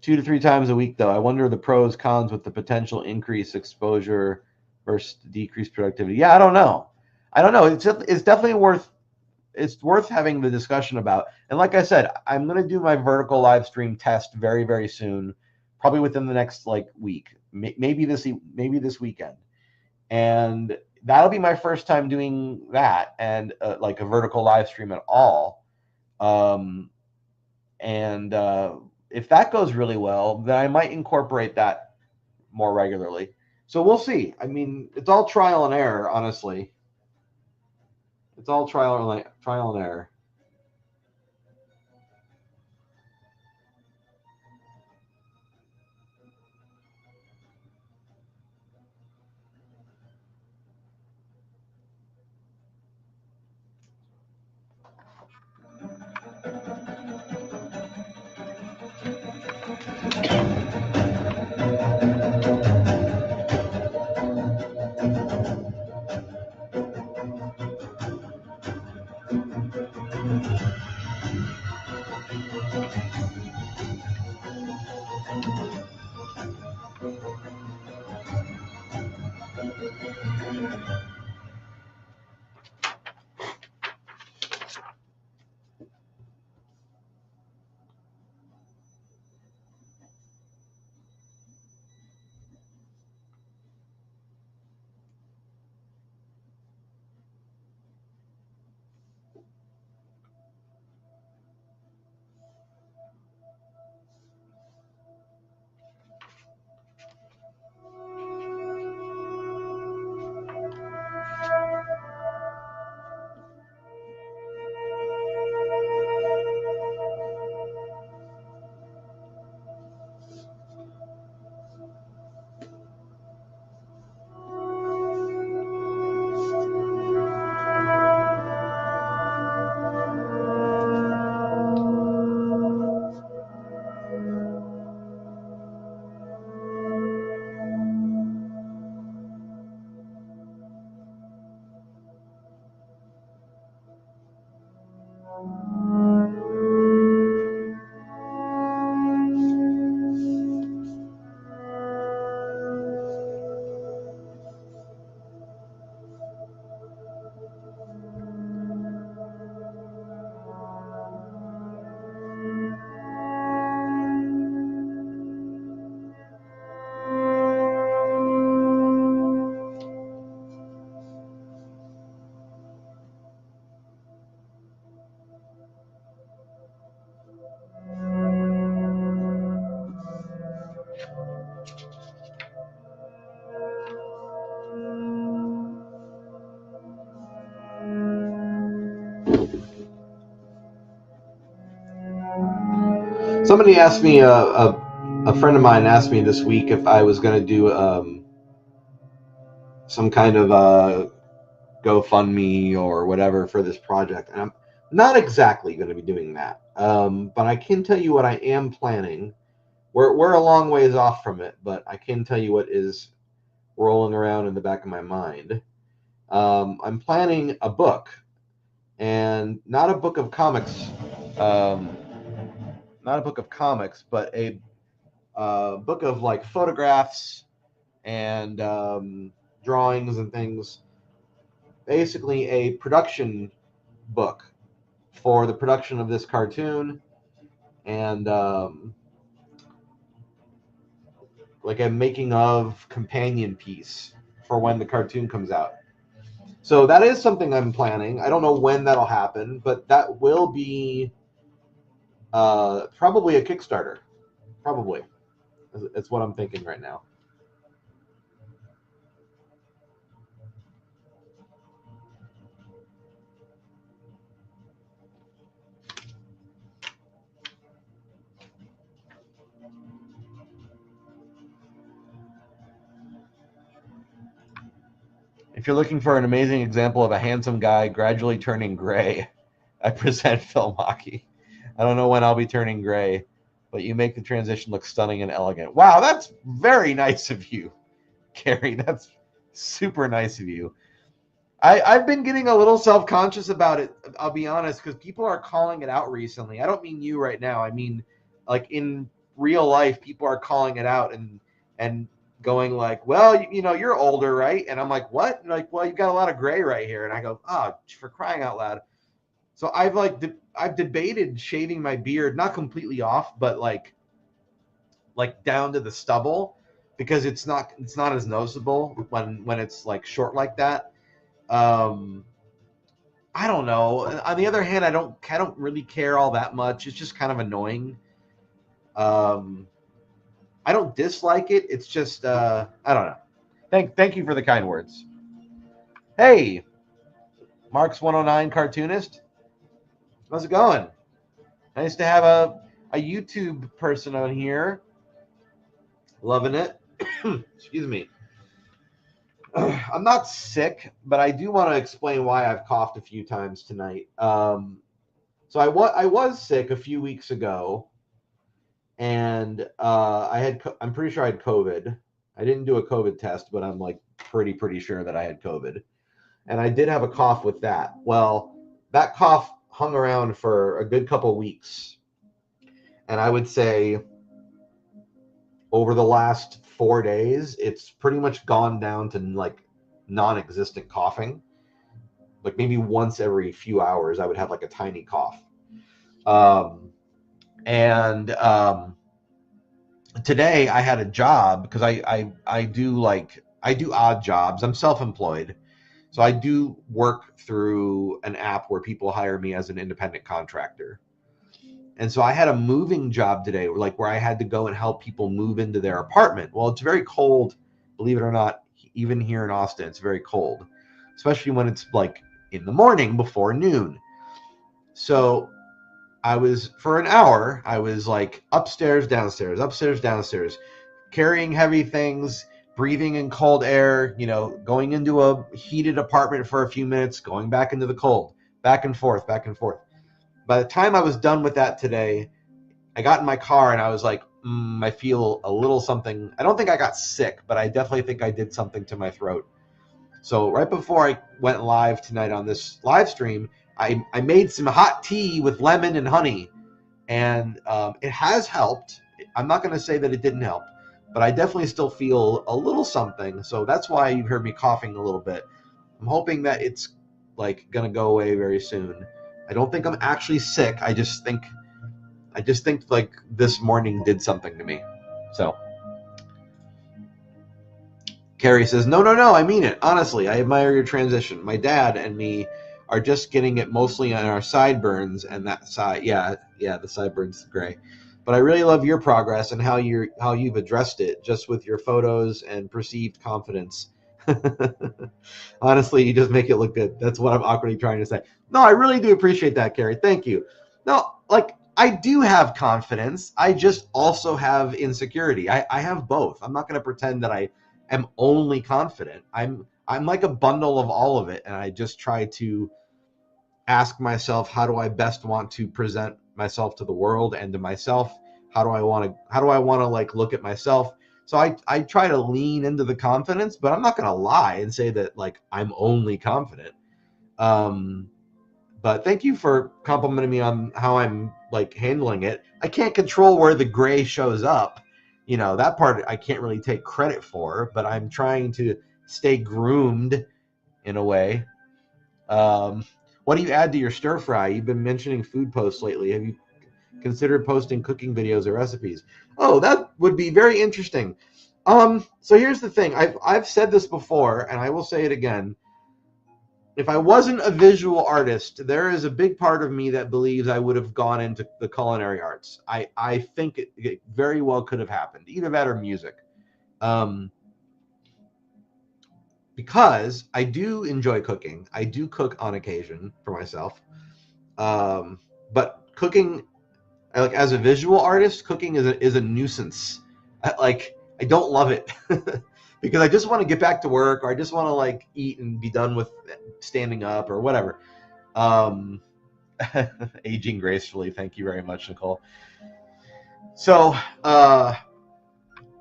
2 to 3 times a week, though. I wonder the pros cons with the potential increase exposure versus decreased productivity. Yeah, I don't know. It's definitely worth having the discussion about. And like I said, I'm going to do my vertical live stream test very, very soon, probably within the next like week, maybe this weekend. And that'll be my first time doing that, and like a vertical live stream at all. Um, and if that goes really well, then I might incorporate that more regularly. So we'll see. I mean, it's all trial and error, honestly. It's all trial and error. Somebody asked me, a friend of mine asked me this week if I was going to do some kind of GoFundMe or whatever for this project. And I'm not exactly going to be doing that. But I can tell you what I am planning. We're a long ways off from it, but I can tell you what is rolling around in the back of my mind. I'm planning a book, and not a book of comics, not a book of comics, but a book of like photographs and drawings and things. Basically, a production book for the production of this cartoon, and like a making of companion piece for when the cartoon comes out. So that is something I'm planning. I don't know when that'll happen, but that will be probably a Kickstarter. Probably. It's what I'm thinking right now. If you're looking for an amazing example of a handsome guy gradually turning gray, I present Phil Machi. I don't know when I'll be turning gray, but you make the transition look stunning and elegant. Wow, that's very nice of you, Carrie. That's super nice of you. I've been getting a little self-conscious about it, I'll be honest, because people are calling it out recently. I don't mean you right now. I mean, like in real life, people are calling it out and going like, well, you're older, right? And I'm like, what? And like, well, you've got a lot of gray right here. And I go, oh, for crying out loud. So I've debated shaving my beard, not completely off, but like down to the stubble, because it's not as noticeable when it's like short like that. I don't know. On the other hand, I don't really care all that much. It's just kind of annoying. Um, I don't dislike it. It's just I don't know. Thank you for the kind words. Hey, Mark's 109 cartoonist. How's it going? Nice to have a YouTube person on here. Loving it. Excuse me. I'm not sick, but I do want to explain why I've coughed a few times tonight. So I was sick a few weeks ago, and I'm pretty sure I had COVID. I didn't do a COVID test, but I'm like pretty sure that I had COVID, and I did have a cough with that. Well, that cough hung around for a good couple weeks, and I would say over the last 4 days, it's pretty much gone down to like non-existent coughing. Like maybe once every few hours, I would have like a tiny cough. And today I had a job because I do odd jobs. I'm self-employed, so I do work through an app where people hire me as an independent contractor. And so I had a moving job today, like where I had to go and help people move into their apartment. Well, it's very cold, believe it or not. Even here in Austin, it's very cold, especially when it's like in the morning before noon. So for an hour, I was like upstairs, downstairs, carrying heavy things, breathing in cold air, going into a heated apartment for a few minutes, going back into the cold, back and forth, back and forth. By the time I was done with that today, I got in my car and I was like, I feel a little something. I don't think I got sick, but I definitely think I did something to my throat. So right before I went live tonight on this live stream, I made some hot tea with lemon and honey, and it has helped. I'm not going to say that it didn't help, but I definitely still feel a little something. So that's why you've heard me coughing a little bit. I'm hoping that it's like going to go away very soon. I don't think I'm actually sick. I just think like this morning did something to me. So Carrie says, no, I mean it. Honestly, I admire your transition. My dad and me are just getting it mostly on our sideburns and that side. Yeah, the sideburns gray. But I really love your progress and how you've addressed it, just with your photos and perceived confidence. Honestly, you just make it look good. That's what I'm awkwardly trying to say. No, I really do appreciate that, Carrie. Thank you. No, like I do have confidence. I just also have insecurity. I have both. I'm not going to pretend that I am only confident. I'm like a bundle of all of it, and I just try to ask myself, how do I best want to present myself to the world and to myself? How do I want to like look at myself? So I try to lean into the confidence, but I'm not going to lie and say that like I'm only confident. But thank you for complimenting me on how I'm like handling it. I can't control where the gray shows up. That part I can't really take credit for, but I'm trying to stay groomed in a way. What do you add to your stir fry? You've been mentioning food posts lately. Have you considered posting cooking videos or recipes? Oh, that would be very interesting. So here's the thing. I've said this before, and I will say it again. If I wasn't a visual artist, there is a big part of me that believes I would have gone into the culinary arts. I think it very well could have happened, either that or music. Because I do enjoy cooking. I do cook on occasion for myself. But cooking, like as a visual artist, cooking is a nuisance. I don't love it because I just want to get back to work, or I just want to like eat and be done with standing up or whatever. Aging gracefully. Thank you very much, Nicole. So,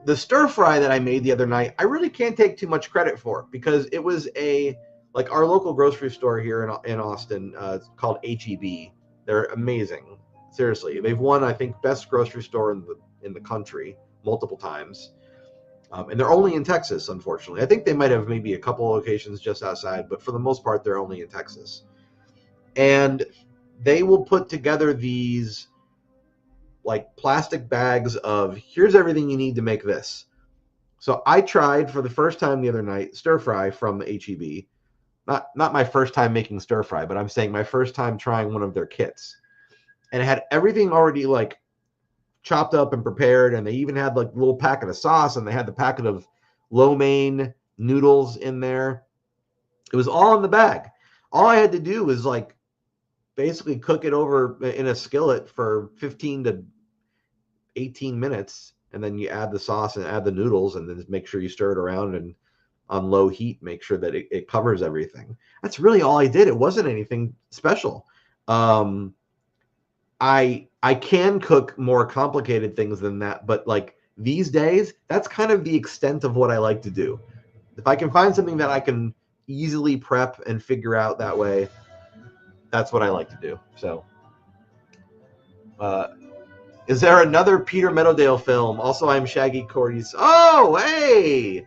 the stir fry that I made the other night, I really can't take too much credit for, because it was like our local grocery store here in Austin. It's called HEB. They're amazing. Seriously, they've won, I think, best grocery store in the country multiple times. And they're only in Texas, unfortunately. I think they might have maybe a couple locations just outside, but for the most part, they're only in Texas. And they will put together these like plastic bags of, here's everything you need to make this. So I tried for the first time the other night stir fry from the HEB. not my first time making stir fry, but I'm saying my first time trying one of their kits, and it had everything already like chopped up and prepared, and they even had like a little packet of sauce, and they had the packet of lo mein noodles in there. It was all in the bag. All I had to do was like basically cook it over in a skillet for 15 to 18 minutes, and then you add the sauce and add the noodles, and then just make sure you stir it around and on low heat, make sure that it covers everything. That's really all I did. It wasn't anything special. Um, I can cook more complicated things than that, but like these days, that's kind of the extent of what I like to do. If I can find something that I can easily prep and figure out that way, that's what I like to do. So, uh, is there another Peter Meadowdale film? Also, I'm Shaggy Cordy's. Oh, hey!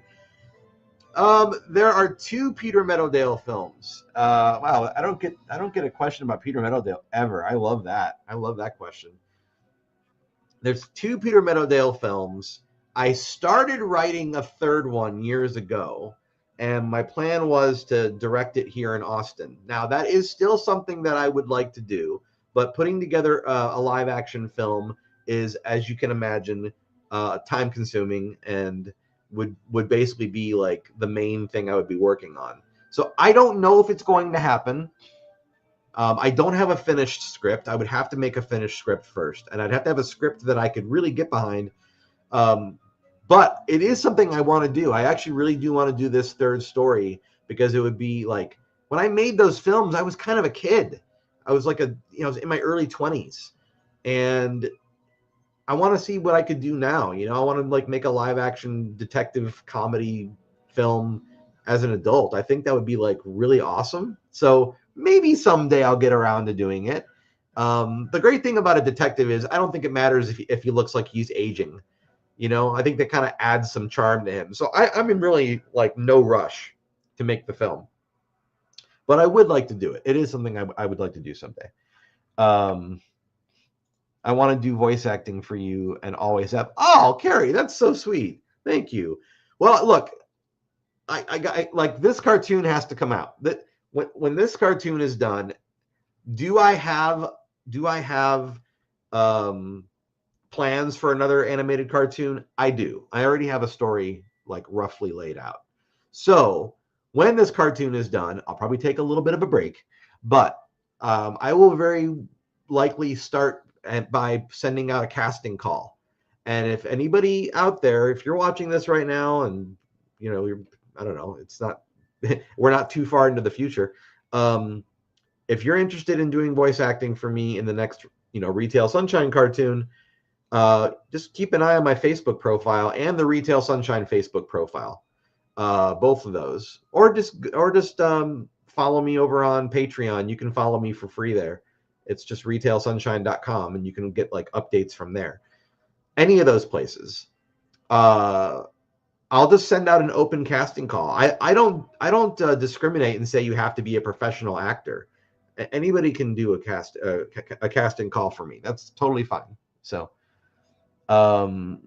There are two Peter Meadowdale films. Wow, I don't get a question about Peter Meadowdale ever. I love that. I love that question. There's two Peter Meadowdale films. I started writing a third one years ago, and my plan was to direct it here in Austin. Now, that is still something that I would like to do, but putting together a live action film is, as you can imagine, time consuming and would basically be like the main thing I would be working on. So I don't know if it's going to happen. I don't have a finished script. I would have to make a finished script first, and I'd have to have a script that I could really get behind. But it is something I want to do. I actually really do want to do this third story, because it would be like, when I made those films, I was kind of a kid. I was like I was in my early 20s, and I want to see what I could do now. I want to like make a live action detective comedy film as an adult. I think that would be like really awesome. So maybe someday I'll get around to doing it. The great thing about a detective is I don't think it matters if he looks like he's aging. I think that kind of adds some charm to him. So I'm in really like no rush to make the film, but I would like to do it. It is something I would like to do someday. Um, I want to do voice acting for you and always have. Oh, Carrie, that's so sweet. Thank you. Well, look, I got like this cartoon has to come out. That when this cartoon is done, do I have plans for another animated cartoon? I do. I already have a story like roughly laid out. So when this cartoon is done, I'll probably take a little bit of a break, but I will very likely start by sending out a casting call. And if anybody out there, if you're watching this right now, and I don't know, it's not, we're not too far into the future. If you're interested in doing voice acting for me in the next, Retail Sunshine cartoon, just keep an eye on my Facebook profile and the Retail Sunshine Facebook profile, both of those, or just follow me over on Patreon. You can follow me for free there. It's just retailsunshine.com, and you can get like updates from there. Any of those places. I'll just send out an open casting call. I don't discriminate and say you have to be a professional actor. Anybody can do a casting call for me. That's totally fine. So, are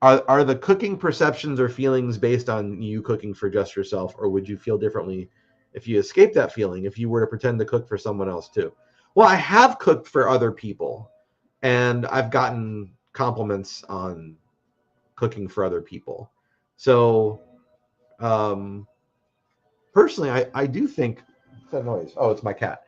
the cooking perceptions or feelings based on you cooking for just yourself, or would you feel differently if you escaped that feeling if you were to pretend to cook for someone else too? Well, I have cooked for other people, and I've gotten compliments on cooking for other people. So, personally, I do think, what's that noise? Oh, it's my cat.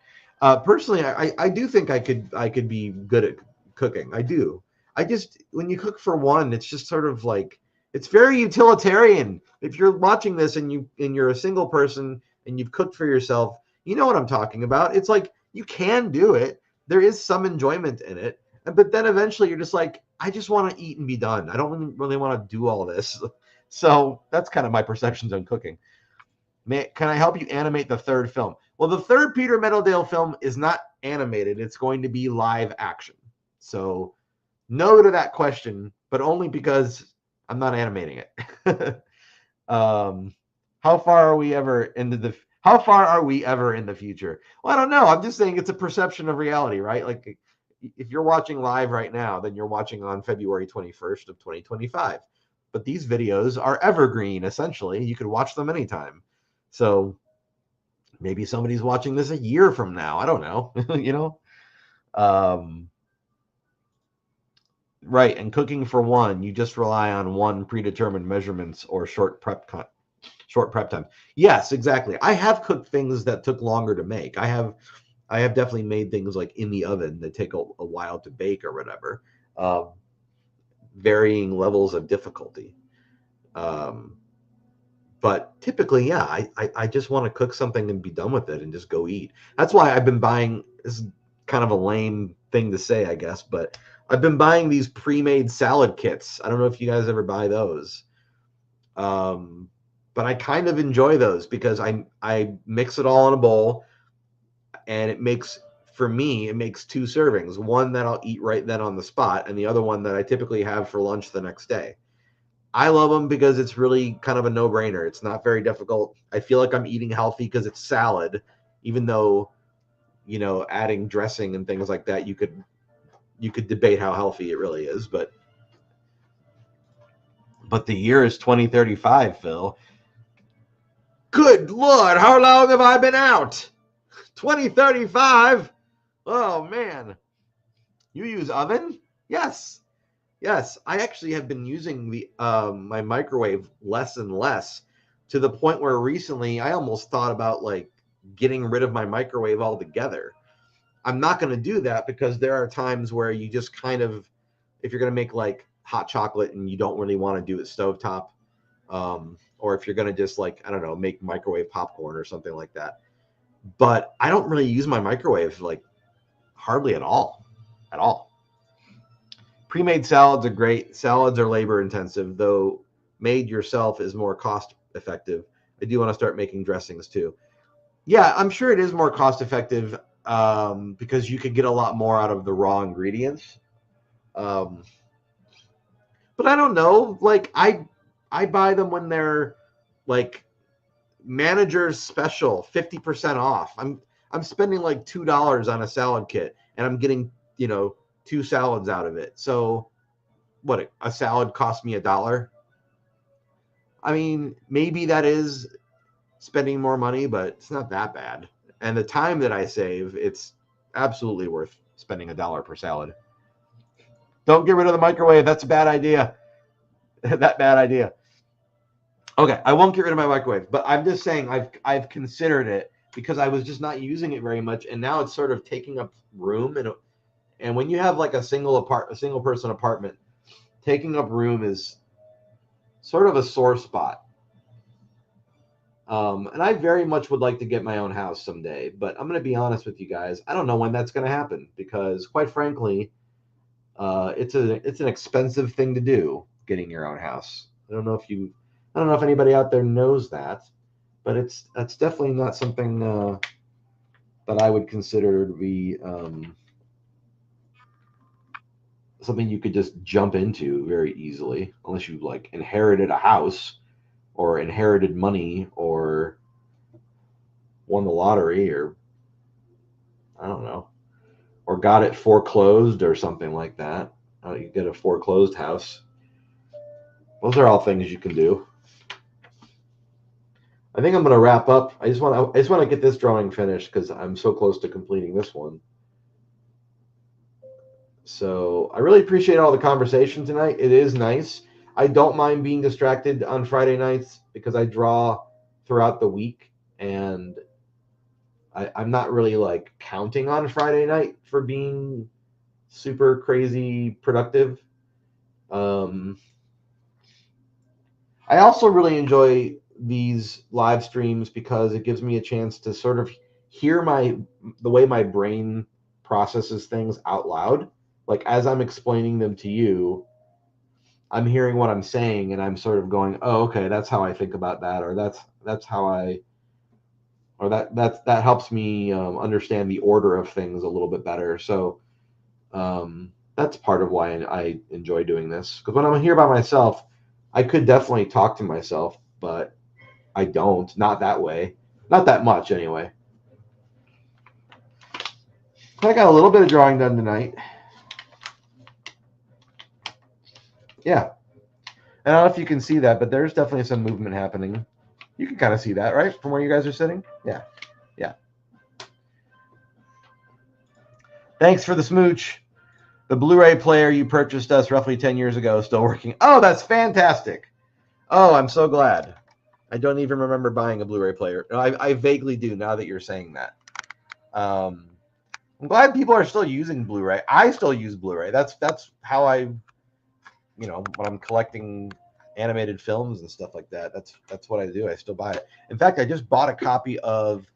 Personally, I do think I could be good at cooking. I do. I just, when you cook for one, it's just sort of like, it's very utilitarian. If you're watching this and you're a single person and you've cooked for yourself, you know what I'm talking about. It's like, you can do it. There is some enjoyment in it. But then eventually you're just like, I just want to eat and be done. I don't really want to do all this. So that's kind of my perceptions on cooking. Can I help you animate the third film? Well, the third Peter Meadowdale film is not animated. It's going to be live action. So no to that question, but only because I'm not animating it. How far are we ever into the future? Well, I don't know. I'm just saying it's a perception of reality, right? Like, if you're watching live right now, then you're watching on February 21st of 2025. But these videos are evergreen, essentially. You could watch them anytime. So Maybe somebody's watching this a year from now. I don't know. You know? Right. And cooking for one, you just rely on one predetermined measurements or short prep time. Yes, exactly. I have cooked things that took longer to make. I have definitely made things like in the oven that take a while to bake or whatever. Um, Varying levels of difficulty. Um, but typically, yeah, I just want to cook something and be done with it and just go eat. That's why I've been buying. This is kind of a lame thing to say, I guess, but I've been buying these pre-made salad kits. I don't know if you guys ever buy those. But I kind of enjoy those because I mix it all in a bowl, and it makes, for me, it makes two servings. One that I'll eat right then on the spot, and the other one that I typically have for lunch the next day. I love them because it's really kind of a no-brainer. It's not very difficult. I feel like I'm eating healthy because it's salad, even though, you know, adding dressing and things like that, you could debate how healthy it really is, but the year is 2035, Phil. Good Lord, how long have I been out? 2035? Oh man. You use oven? Yes. Yes, I actually have been using the my microwave less and less, to the point where recently I almost thought about like getting rid of my microwave altogether. I'm not going to do that because there are times where you just kind of, if you're going to make like hot chocolate and you don't really want to do it stovetop, or if you're going to just like, I don't know, make microwave popcorn or something like that. But I don't really use my microwave like hardly at all. At all. Pre-made salads are great. Salads are labor intensive, though made yourself is more cost effective. I do want to start making dressings too. Yeah, I'm sure it is more cost effective, because you could get a lot more out of the raw ingredients. Um, but I don't know. Like I buy them when they're like manager's special, 50% off. I'm spending like $2 on a salad kit, and I'm getting, you know, two salads out of it. So what, a salad cost me $1? I mean, maybe that is spending more money, but it's not that bad. And the time that I save, it's absolutely worth spending $1 per salad. Don't get rid of the microwave. That's a bad idea. That bad idea. Okay, I won't get rid of my microwave, but I'm just saying I've considered it because I was just not using it very much, and now it's sort of taking up room. And when you have like a single person apartment, taking up room is sort of a sore spot. And I very much would like to get my own house someday, but I'm going to be honest with you guys. I don't know when that's going to happen because, quite frankly, it's an expensive thing to do, getting your own house. I don't know if anybody out there knows that, but that's definitely not something that I would consider to be something you could just jump into very easily, unless you like inherited a house or inherited money or won the lottery, or I don't know, or got it foreclosed or something like that. You get a foreclosed house. Those are all things you can do. I think I'm going to wrap up. I just want to get this drawing finished because I'm so close to completing this one. So I really appreciate all the conversation tonight. It is nice. I don't mind being distracted on Friday nights because I draw throughout the week, and I'm not really like counting on Friday night for being super crazy productive. Um, I also really enjoy these live streams because it gives me a chance to sort of hear the way my brain processes things out loud. Like as I'm explaining them to you, I'm hearing what I'm saying and I'm sort of going, "Oh, okay, that's how I think about that," or that's how I, or that helps me understand the order of things a little bit better. So that's part of why I enjoy doing this. Because when I'm here by myself, I could definitely talk to myself, but I don't. Not that way. Not that much, anyway. I got a little bit of drawing done tonight. Yeah. I don't know if you can see that, but there's definitely some movement happening. You can kind of see that, right? From where you guys are sitting? Yeah. Thanks for the smooch. The Blu-ray player you purchased us roughly 10 years ago is still working. Oh, that's fantastic. Oh, I'm so glad. I don't even remember buying a Blu-ray player. No, I vaguely do now that you're saying that. I'm glad people are still using Blu-ray. I still use Blu-ray. That's how I, when I'm collecting animated films and stuff like that. That's what I do. I still buy it. In fact, I just bought a copy of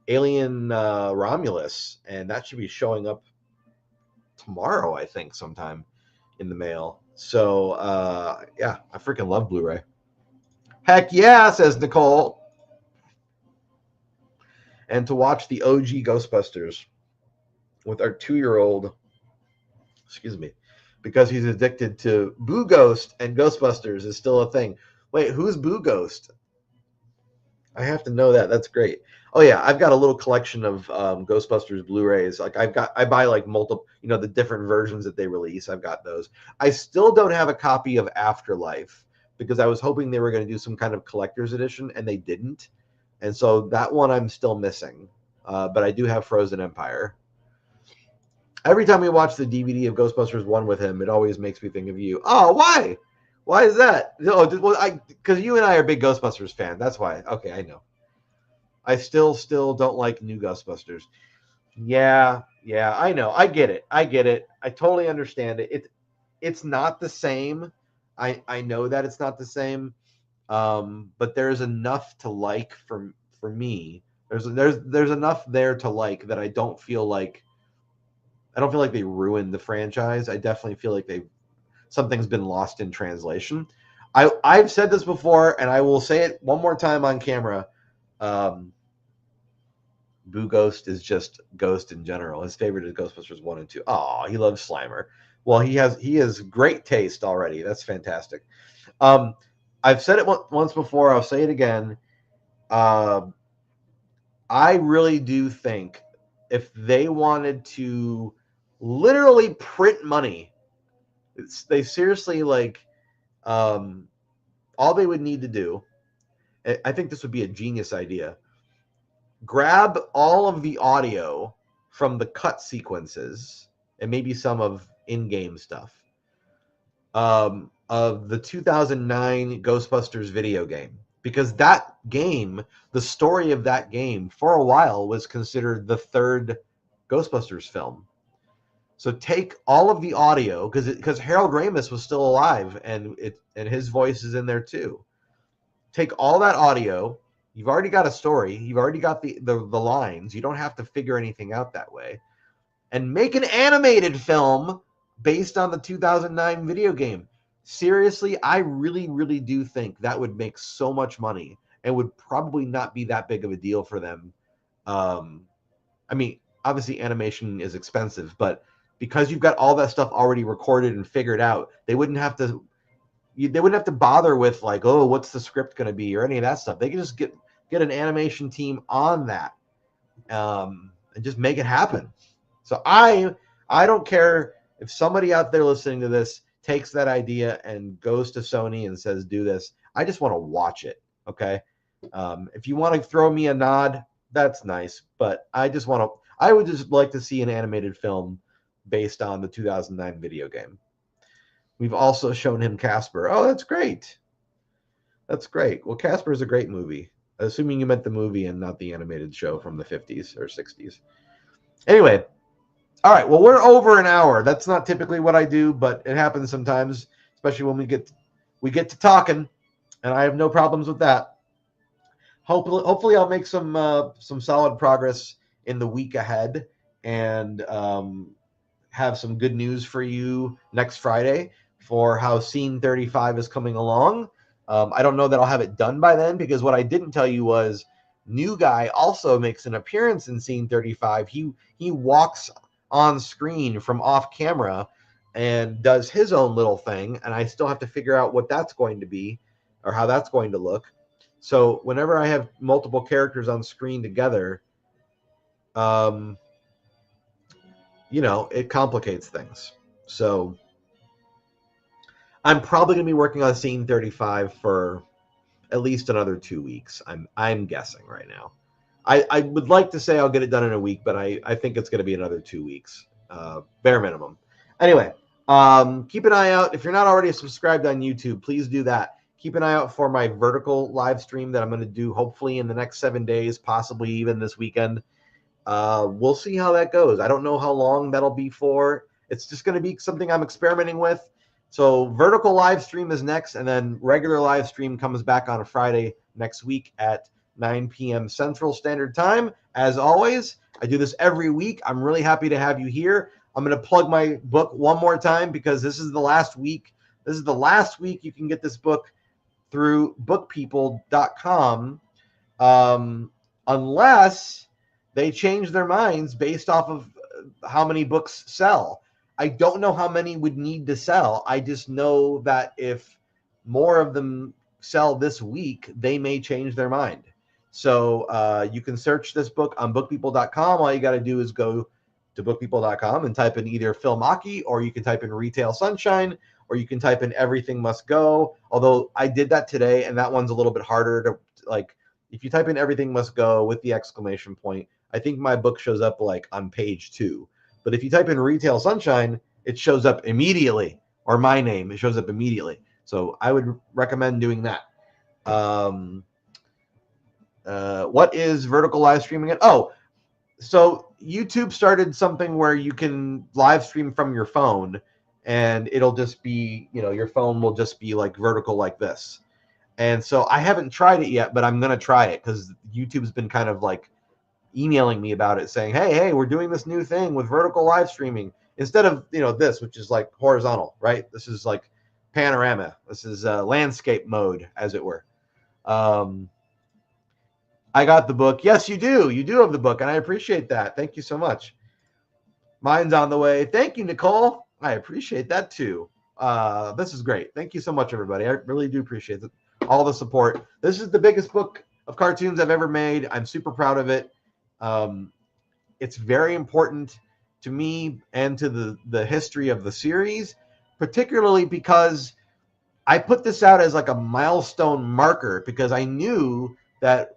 Alien Romulus, and that should be showing up tomorrow, I think, sometime in the mail. So yeah, I freaking love Blu-ray. Heck yeah, says Nicole. And to watch the OG Ghostbusters with our 2-year-old, excuse me, because he's addicted to Boo Ghost, and Ghostbusters is still a thing. Wait, who's Boo Ghost? I have to know that. That's great. Oh yeah, I've got a little collection of Ghostbusters Blu-rays. Like I buy like multiple, the different versions that they release. I've got those. I still don't have a copy of Afterlife because I was hoping they were going to do some kind of collector's edition, and they didn't. And so that one I'm still missing. But I do have Frozen Empire. Every time we watch the DVD of Ghostbusters 1 with him, it always makes me think of you. Oh, why? Why is that? Oh, well, because you and I are big Ghostbusters fans. That's why. Okay, I know. I still don't like new Ghostbusters. Yeah, I know. I get it. I totally understand it. It's not the same. I know that it's not the same. But there's enough to like for me. There's enough there to like that I don't feel like they ruined the franchise. I definitely feel like something's been lost in translation. I've said this before, and I will say it one more time on camera. Boo Ghost is just Ghost in general. His favorite is Ghostbusters 1 and 2. Oh, he loves Slimer. Well, he has great taste already. That's fantastic. I've said it once before. I'll say it again. I really do think if they wanted to literally print money, they seriously all they would need to do. I think this would be a genius idea. Grab all of the audio from the cut sequences and maybe some of in-game stuff of the 2009 Ghostbusters video game, because that game, the story of that game, for a while was considered the third Ghostbusters film. So take all of the audio, because Harold Ramis was still alive, and his voice is in there too. Take all that audio. You've already got a story. You've already got the lines. You don't have to figure anything out that way. And make an animated film based on the 2009 video game. Seriously, I really, really do think that would make so much money and would probably not be that big of a deal for them. I mean, obviously animation is expensive, but because you've got all that stuff already recorded and figured out, they wouldn't have to bother with like, oh, what's the script going to be or any of that stuff. They can just get an animation team on that and just make it happen. So I don't care if somebody out there listening to this takes that idea and goes to Sony and says, do this. I just want to watch it. Okay. If you want to throw me a nod, that's nice. But I would just like to see an animated film based on the 2009 video game. We've also shown him Casper. Oh, that's great. That's great. Well, Casper is a great movie. Assuming you meant the movie and not the animated show from the 50s or 60s. Anyway, all right. Well, we're over an hour. That's not typically what I do, but it happens sometimes, especially when we get to talking, and I have no problems with that. Hopefully, I'll make some solid progress in the week ahead, and have some good news for you next Friday for how Scene 35 is coming along. I don't know that I'll have it done by then, because what I didn't tell you was New Guy also makes an appearance in Scene 35. He walks on screen from off camera and does his own little thing, and I still have to figure out what that's going to be or how that's going to look. So whenever I have multiple characters on screen together, it complicates things. So I'm probably going to be working on Scene 35 for at least another 2 weeks. I'm guessing right now. I would like to say I'll get it done in a week, but I think it's going to be another 2 weeks, bare minimum. Anyway, keep an eye out. If you're not already subscribed on YouTube, please do that. Keep an eye out for my vertical live stream that I'm going to do hopefully in the next 7 days, possibly even this weekend. We'll see how that goes. I don't know how long that'll be for. It's just going to be something I'm experimenting with. So vertical live stream is next, and then regular live stream comes back on a Friday next week at 9 p.m. Central Standard Time. As always, I do this every week. I'm really happy to have you here. I'm going to plug my book one more time because this is the last week. This is the last week you can get this book through bookpeople.com, unless they change their minds based off of how many books sell. I don't know how many would need to sell. I just know that if more of them sell this week, they may change their mind. So you can search this book on bookpeople.com. All you got to do is go to bookpeople.com and type in either Phil Machi, or you can type in Retail Sunshine, or you can type in Everything Must Go. Although I did that today, and that one's a little bit harder to, like, if you type in Everything Must Go with the exclamation point, I think my book shows up like on page 2. But if you type in Retail Sunshine, it shows up immediately, or my name, it shows up immediately. So I would recommend doing that. What is vertical live streaming again? Oh, so YouTube started something where you can live stream from your phone, and it'll just be, your phone will just be like vertical like this. And so I haven't tried it yet, but I'm going to try it because YouTube's been kind of like emailing me about it saying, hey, we're doing this new thing with vertical live streaming instead of, this, which is like horizontal, right? This is like panorama. This is landscape mode, as it were. I got the book. Yes, you do. You do have the book, and I appreciate that. Thank you so much. Mine's on the way. Thank you, Nicole. I appreciate that too. This is great. Thank you so much, everybody. I really do appreciate all the support. This is the biggest book of cartoons I've ever made. I'm super proud of it. It's very important to me and to the history of the series, particularly because I put this out as like a milestone marker, because I knew that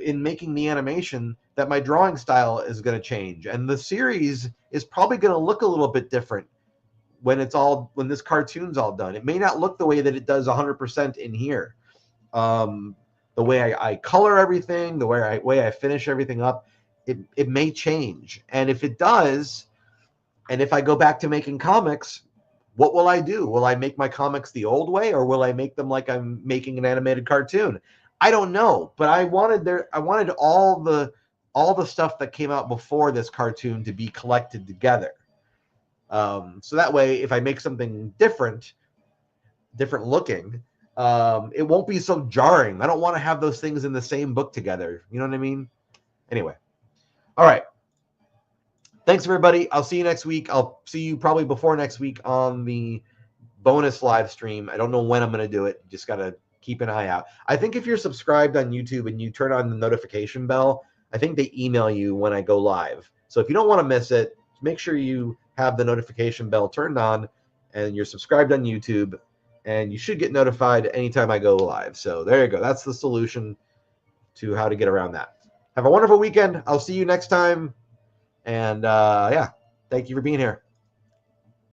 in making the animation that my drawing style is going to change, and the series is probably going to look a little bit different when this cartoon's all done. It may not look the way that it does 100% in here. The way I color everything, the way I finish everything up, it may change. And if it does, and if I go back to making comics, what will I do? Will I make my comics the old way, or will I make them like I'm making an animated cartoon? I don't know, but I wanted all the stuff that came out before this cartoon to be collected together. So that way, if I make something different looking, it won't be so jarring. I don't want to have those things in the same book together. You know what I mean? Anyway. All right. Thanks, everybody. I'll see you next week. I'll see you probably before next week on the bonus live stream. I don't know when I'm going to do it. Just got to keep an eye out. I think if you're subscribed on YouTube and you turn on the notification bell, I think they email you when I go live. So if you don't want to miss it, make sure you have the notification bell turned on and you're subscribed on YouTube, and you should get notified anytime I go live. So there you go. That's the solution to how to get around that. Have a wonderful weekend. I'll see you next time. And yeah, thank you for being here.